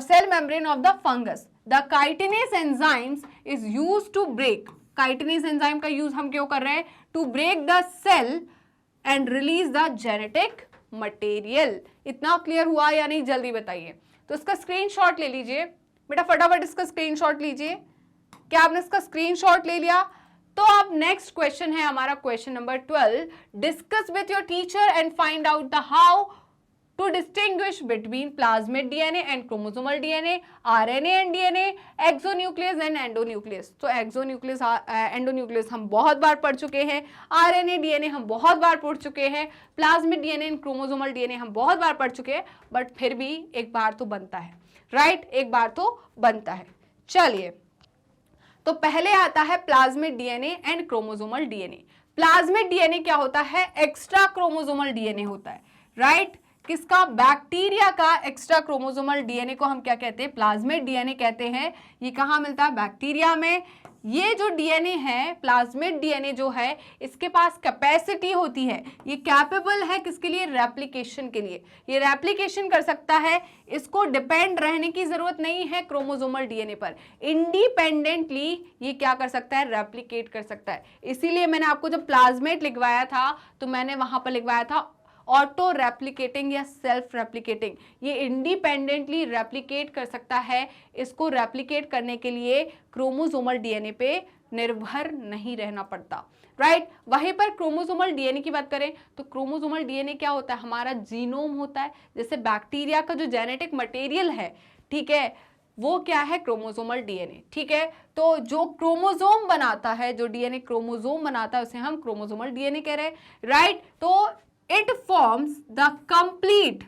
cell membrane of the fungus. The chitinase enzymes is used to break, chitinase enzyme का यूज हम क्यों कर रहे हैं, to break the cell and release the genetic material. इतना क्लियर हुआ या नहीं, जल्दी बताइए। तो इसका स्क्रीनशॉट ले लीजिए बेटा, फटाफट इसका स्क्रीनशॉट लीजिए। क्या आपने इसका स्क्रीनशॉट ले लिया? तो अब नेक्स्ट क्वेश्चन है हमारा question number 12। Discuss with your teacher and find out the how to distinguish between plasmid DNA and chromosomal DNA, RNA and DNA, exonuclease and endonuclease। तो exonuclease endonuclease हम बहुत बार पढ़ चुके हैं, RNA DNA हम बहुत बार पढ़ चुके हैं, plasmid DNA and chromosomal DNA हम बहुत बार पढ़ चुके हैं, बट फिर भी एक बार तो बनता है, राइट, एक बार तो बनता है। चलिए, तो पहले आता है plasmid DNA and chromosomal DNA. Plasmid DNA क्या होता है, एक्स्ट्रा क्रोमोसोमल डीएनए होता है, राइट। किसका, बैक्टीरिया का एक्स्ट्रा क्रोमोसोमल डीएनए को हम क्या कहते हैं, प्लाज्मिड डीएनए कहते हैं। ये कहाँ मिलता है, बैक्टीरिया में। ये जो डीएनए है, प्लाज्मिड डीएनए जो है, इसके पास कैपेसिटी होती है, ये कैपेबल है किसके लिए, रेप्लिकेशन के लिए। ये रेप्लिकेशन कर सकता है, इसको डिपेंड रहने की जरूरत नहीं है क्रोमोसोमल डीएनए पर, इंडिपेंडेंटली ये क्या कर सकता है, रेप्लिकेट कर सकता है। इसीलिए मैंने आपको जब प्लाज्मेट लिखवाया था तो मैंने वहां पर लिखवाया था ऑटो रेप्लिकेटिंग या सेल्फ रेप्लिकेटिंग। ये इंडिपेंडेंटली रेप्लिकेट कर सकता है, इसको रेप्लिकेट करने के लिए क्रोमोसोमल डीएनए पे निर्भर नहीं रहना पड़ता, राइट। वहीं पर क्रोमोसोमल डीएनए की बात करें तो क्रोमोसोमल डीएनए क्या होता है, हमारा जीनोम होता है। जैसे बैक्टीरिया का जो जेनेटिक मटेरियल है, ठीक है, वो क्या है, क्रोमोसोमल डीएनए, ठीक है। तो जो क्रोमोसोम बनाता है, जो डीएनए क्रोमोसोम बनाता है, उसे हम क्रोमोसोमल डीएनए कह रहे हैं, राइट। तो it forms the complete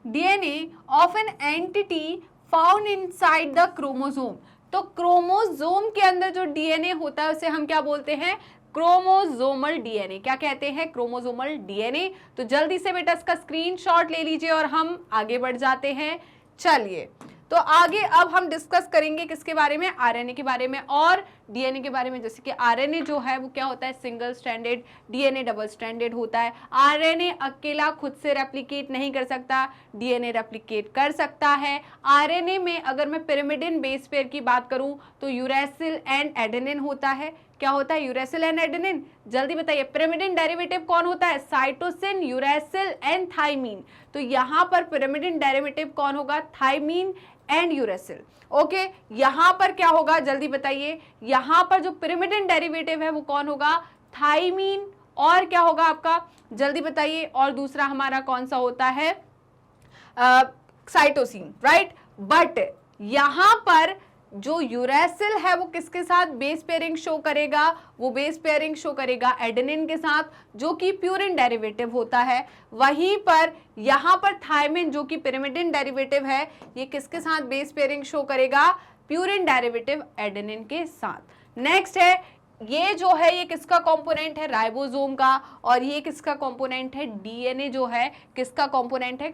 DNA of an entity found inside the chromosome. तो क्रोमोसोम के अंदर जो डीएनए होता है उसे हम क्या बोलते हैं, क्रोमोसोमल डीएनए। क्या कहते हैं, क्रोमोसोमल डीएनए। तो जल्दी से बेटा इसका स्क्रीनशॉट ले लीजिए और हम आगे बढ़ जाते हैं। चलिए, तो आगे अब हम डिस्कस करेंगे किसके बारे में, आरएनए के बारे में और डीएनए के बारे में। जैसे कि आरएनए जो है वो क्या होता है, single stranded, DNA double stranded होता है। आरएनए अकेला खुद से रेप्लिकेट नहीं कर सकता, डीएनए रेप्लिकेट कर सकता है। आरएनए में अगर मैं पिरिमिडिन बेस पेयर की बात करूं तो यूरेसिल एंड एडेनिन होता है। क्या होता है, यूरेसिल एंड एडेनिन, जल्दी बताइए। पिरिमिडिन डेरिवेटिव कौन होता है, साइटोसिन, यूरेसिल एंड थाइमीन। तो यहां पर पिरिमिडिन डेरिवेटिव कौन होगा, थाइमीन एंड यूरेसिल। ओके, यहां पर क्या होगा, जल्दी बताइए। यहां पर जो पिरिमिडिन डेरिवेटिव है वो कौन होगा, थाइमीन, और क्या होगा आपका, जल्दी बताइए। और दूसरा हमारा कौन सा होता है, साइटोसिन, राइट। बट यहां पर जो यूरेसिल है वो किसके साथ बेस पेयरिंग शो करेगा, वो बेस पेयरिंग शो करेगा एडेनिन के साथ, जो कि प्यूरिन डेरिवेटिव होता है। वहीं पर यहां पर थायमिन जो कि पिरिमिडिन डेरिवेटिव है, ये किसके साथ बेस पेयरिंग शो करेगा, प्यूरिन डेरिवेटिव एडेनिन के साथ। नेक्स्ट है, ये जो है ये किसका कंपोनेंट है, राइबोसोम का, और ये किसका कंपोनेंट है, डीएनए जो है किसका कंपोनेंट है,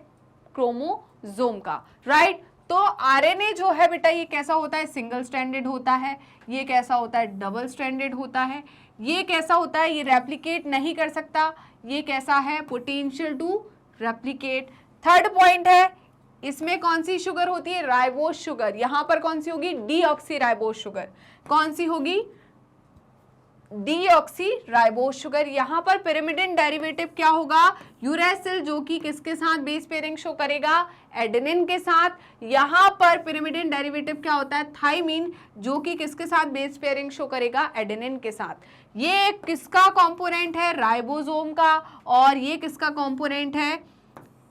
क्रोमोसोम का, राइट। तो आरएनए जो है बेटा ये कैसा होता है, सिंगल स्ट्रैंडेड होता है। ये कैसा होता है, डबल स्ट्रैंडेड होता है। ये कैसा होता है, ये रेप्लिकेट नहीं कर सकता। ये कैसा है, potential to replicate. Third point है, इसमें कौन सी शुगर होती है, राइबोस शुगर। यहां पर कौन सी होगी, डीऑक्सी राइबोस शुगर। कौन सी होगी, डीऑक्सी राइबोस शुगर। यहां पर पिरिमिडिन डेरिवेटिव क्या होगा, यूरेसिल, जो कि किसके साथ बेस पेयरिंग शो करेगा, एडेनिन के साथ। यहां पर पिरिमिडिन डेरिवेटिव क्या होता है, थाइमीन, जो कि किसके साथ बेस पेयरिंग शो करेगा, एडेनिन के साथ। ये किसका कंपोनेंट है, राइबोसोम का, और ये किसका कंपोनेंट है,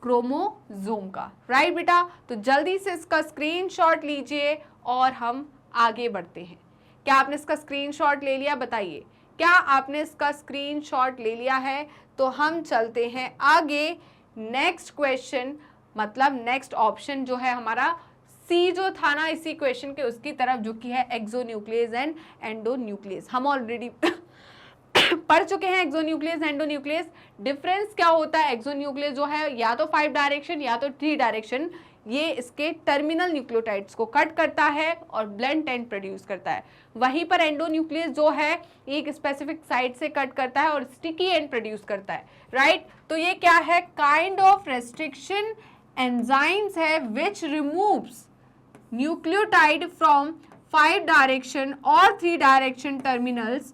क्रोमोसोम का, राइट बेटा। तो जल्दी से इसका स्क्रीनशॉट लीजिए और हम आगे बढ़ते हैं। क्या आपने इसका स्क्रीनशॉट ले लिया, बताइए, क्या आपने इसका स्क्रीनशॉट ले लिया है। तो हम चलते हैं आगे। नेक्स्ट क्वेश्चन, मतलब नेक्स्ट ऑप्शन जो है हमारा सी जो था ना इसी क्वेश्चन के, उसकी तरफ, जो कि है एक्सोन्यूक्लियस एंड एंडोन्यूक्लियस। हम ऑलरेडी पढ़ चुके हैं एक्सोन्यूक्लियस एंडोन्यूक्लियस। डिफरेंस क्या होता है, एक्सोन्यूक्लियस जो है या तो 5 डायरेक्शन या तो 3 डायरेक्शन, ये इसके टर्मिनल न्यूक्लियोटाइड्स को कट करता है और ब्लंट एंड प्रोड्यूस करता है। वहीं पर एंडोन्यूक्लियस जो है एक स्पेसिफिक साइट से कट करता है और स्टिकी एंड प्रोड्यूस करता है, राइट। तो ये क्या है, काइंड ऑफ रेस्ट्रिक्शन एंजाइम्स है विच रिमूव्स न्यूक्लियोटाइड फ्रॉम 5 डायरेक्शन और 3 direction terminals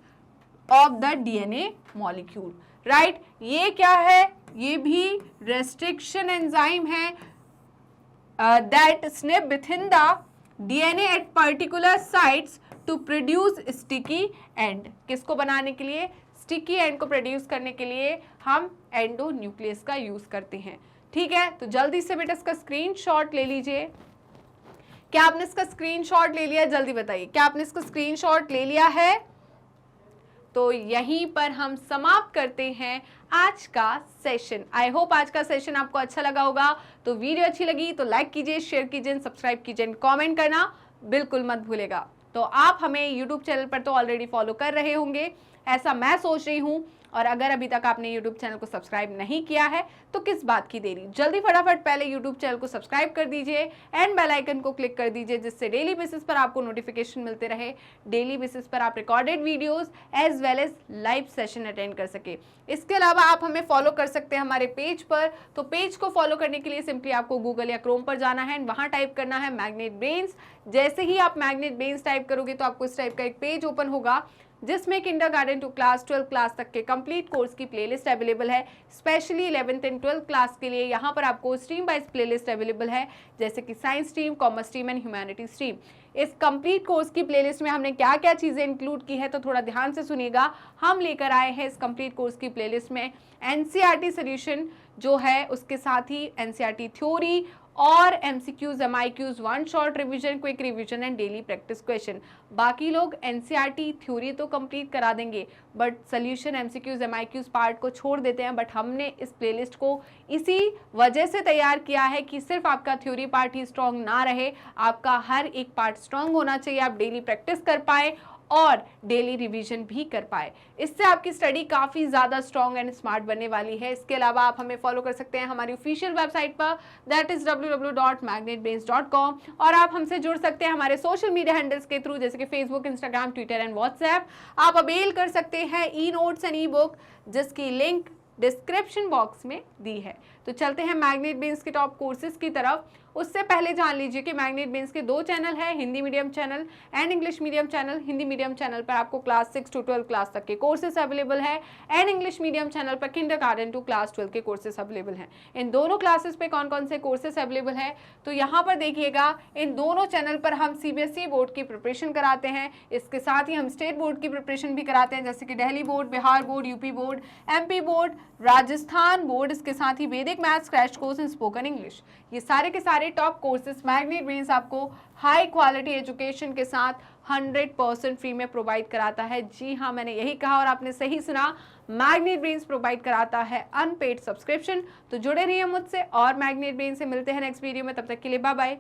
of the DNA molecule, right. ये क्या है, ये भी रेस्ट्रिक्शन एंजाइम है that snip within the DNA at particular sites to produce sticky end। किसको बनाने के लिए, स्टिकी एंड को प्रोड्यूस करने के लिए हम एंडोन्यूक्लियस का यूज करते हैं, ठीक है। तो जल्दी से बेटा इसका स्क्रीनशॉट ले लीजिए। क्या आपने इसका स्क्रीनशॉट ले लिया, जल्दी बताइए, क्या आपने इसका स्क्रीनशॉट ले लिया है। तो यहीं पर हम समाप्त करते हैं आज का सेशन। आई होप आज का सेशन आपको अच्छा लगा होगा। तो वीडियो अच्छी लगी तो लाइक कीजिए, शेयर कीजिए, सब्सक्राइब कीजिए, कमेंट करना बिल्कुल मत भूलेगा। तो आप हमें यूट्यूब चैनल पर तो ऑलरेडी फॉलो कर रहे होंगे, ऐसा मैं सोच रही हूँ। और अगर अभी तक आपने यूट्यूब चैनल को सब्सक्राइब नहीं किया है तो किस बात की देरी, जल्दी फटाफट पहले यूट्यूब चैनल को सब्सक्राइब कर दीजिए एंड बेल आइकन को क्लिक कर दीजिए, जिससे डेली बेसिस पर आपको नोटिफिकेशन मिलते रहे। डेली बेसिस पर आप recorded videos as well as live session attend कर सके। इसके अलावा आप हमें फॉलो कर सकते हैं हमारे पेज पर। तो पेज को फॉलो करने के लिए सिंपली आपको गूगल या क्रोम पर जाना है, वहां टाइप करना है मैग्नेट ब्रेन्स। जैसे ही आप मैग्नेट ब्रेन्स टाइप करोगे तो आपको इस टाइप का एक पेज ओपन होगा, जिसमें किंडरगार्टन टू क्लास 12 क्लास तक के कंप्लीट कोर्स की प्लेलिस्ट अवेलेबल है। Specially 11th and 12th class के लिए यहाँ पर आपको स्ट्रीम वाइज प्लेलिस्ट अवेलेबल है, जैसे कि science stream, commerce stream and humanity stream. इस कंप्लीट कोर्स की प्लेलिस्ट में हमने क्या क्या चीज़ें इंक्लूड की है तो थोड़ा ध्यान से सुनिएगा। हम लेकर आए हैं इस कंप्लीट कोर्स की प्लेलिस्ट में एनसीईआरटी सॉल्यूशन जो है, उसके साथ ही एनसीईआरटी थ्योरी और MCQs, MIQs, one short revision, quick revision and daily practice question. बाकी लोग एनसीईआरटी थ्योरी तो कंप्लीट करा देंगे but solution, MCQs, MIQs part को छोड़ देते हैं। बट हमने इस प्लेलिस्ट को इसी वजह से तैयार किया है कि सिर्फ आपका थ्योरी पार्ट ही स्ट्रांग ना रहे, आपका हर एक पार्ट स्ट्रांग होना चाहिए, आप डेली प्रैक्टिस कर पाए और डेली रिवीजन भी कर पाए। इससे आपकी स्टडी काफ़ी ज़्यादा स्ट्रॉन्ग एंड स्मार्ट बनने वाली है। इसके अलावा आप हमें फॉलो कर सकते हैं हमारी ऑफिशियल वेबसाइट पर, दैट इज़ www.magnetbrains.com, और आप हमसे जुड़ सकते हैं हमारे सोशल मीडिया हैंडल्स के थ्रू, जैसे कि Facebook, Instagram, Twitter and WhatsApp. आप अवेल कर सकते हैं e notes and E book, जिसकी लिंक डिस्क्रिप्शन बॉक्स में दी है। तो चलते हैं मैग्नेट ब्रेन्स के टॉप कोर्सेज की तरफ। उससे पहले जान लीजिए कि मैग्नेट ब्रेन्स के 2 चैनल है, Hindi medium channel and English medium channel. Hindi medium channel पर आपको क्लास 6 to 12 क्लास तक के कोर्सेज अवेलेबल है एंड इंग्लिश मीडियम चैनल पर किंडरगार्टन टू क्लास 12 के कोर्सेज अवेलेबल हैं। इन दोनों क्लासेस पे कौन कौन से कोर्सेज अवेलेबल है तो यहाँ पर देखिएगा, इन दोनों चैनल पर हम सीबीएसई बोर्ड की प्रिपरेशन कराते हैं। इसके साथ ही हम स्टेट बोर्ड की प्रिपरेशन भी कराते हैं, जैसे कि Delhi board, Bihar board, UP board, MP board, Rajasthan board. इसके साथ ही वैदिक maths crash course in spoken English. ये सारे के सारे टॉप कोर्सेज मैग्नेट ब्रेन्स आपको हाई क्वालिटी एजुकेशन के साथ 100% फ्री में प्रोवाइड कराता है। जी हाँ, मैंने यही कहा और आपने सही सुना, मैग्नेट ब्रेन्स प्रोवाइड कराता है अनपेड सब्सक्रिप्शन। तो जुड़े रहिए मुझसे और मैग्नेट ब्रेन्स से मिलते हैं नेक्स्ट वीडियो में। तब तक के लिए बाय बाय।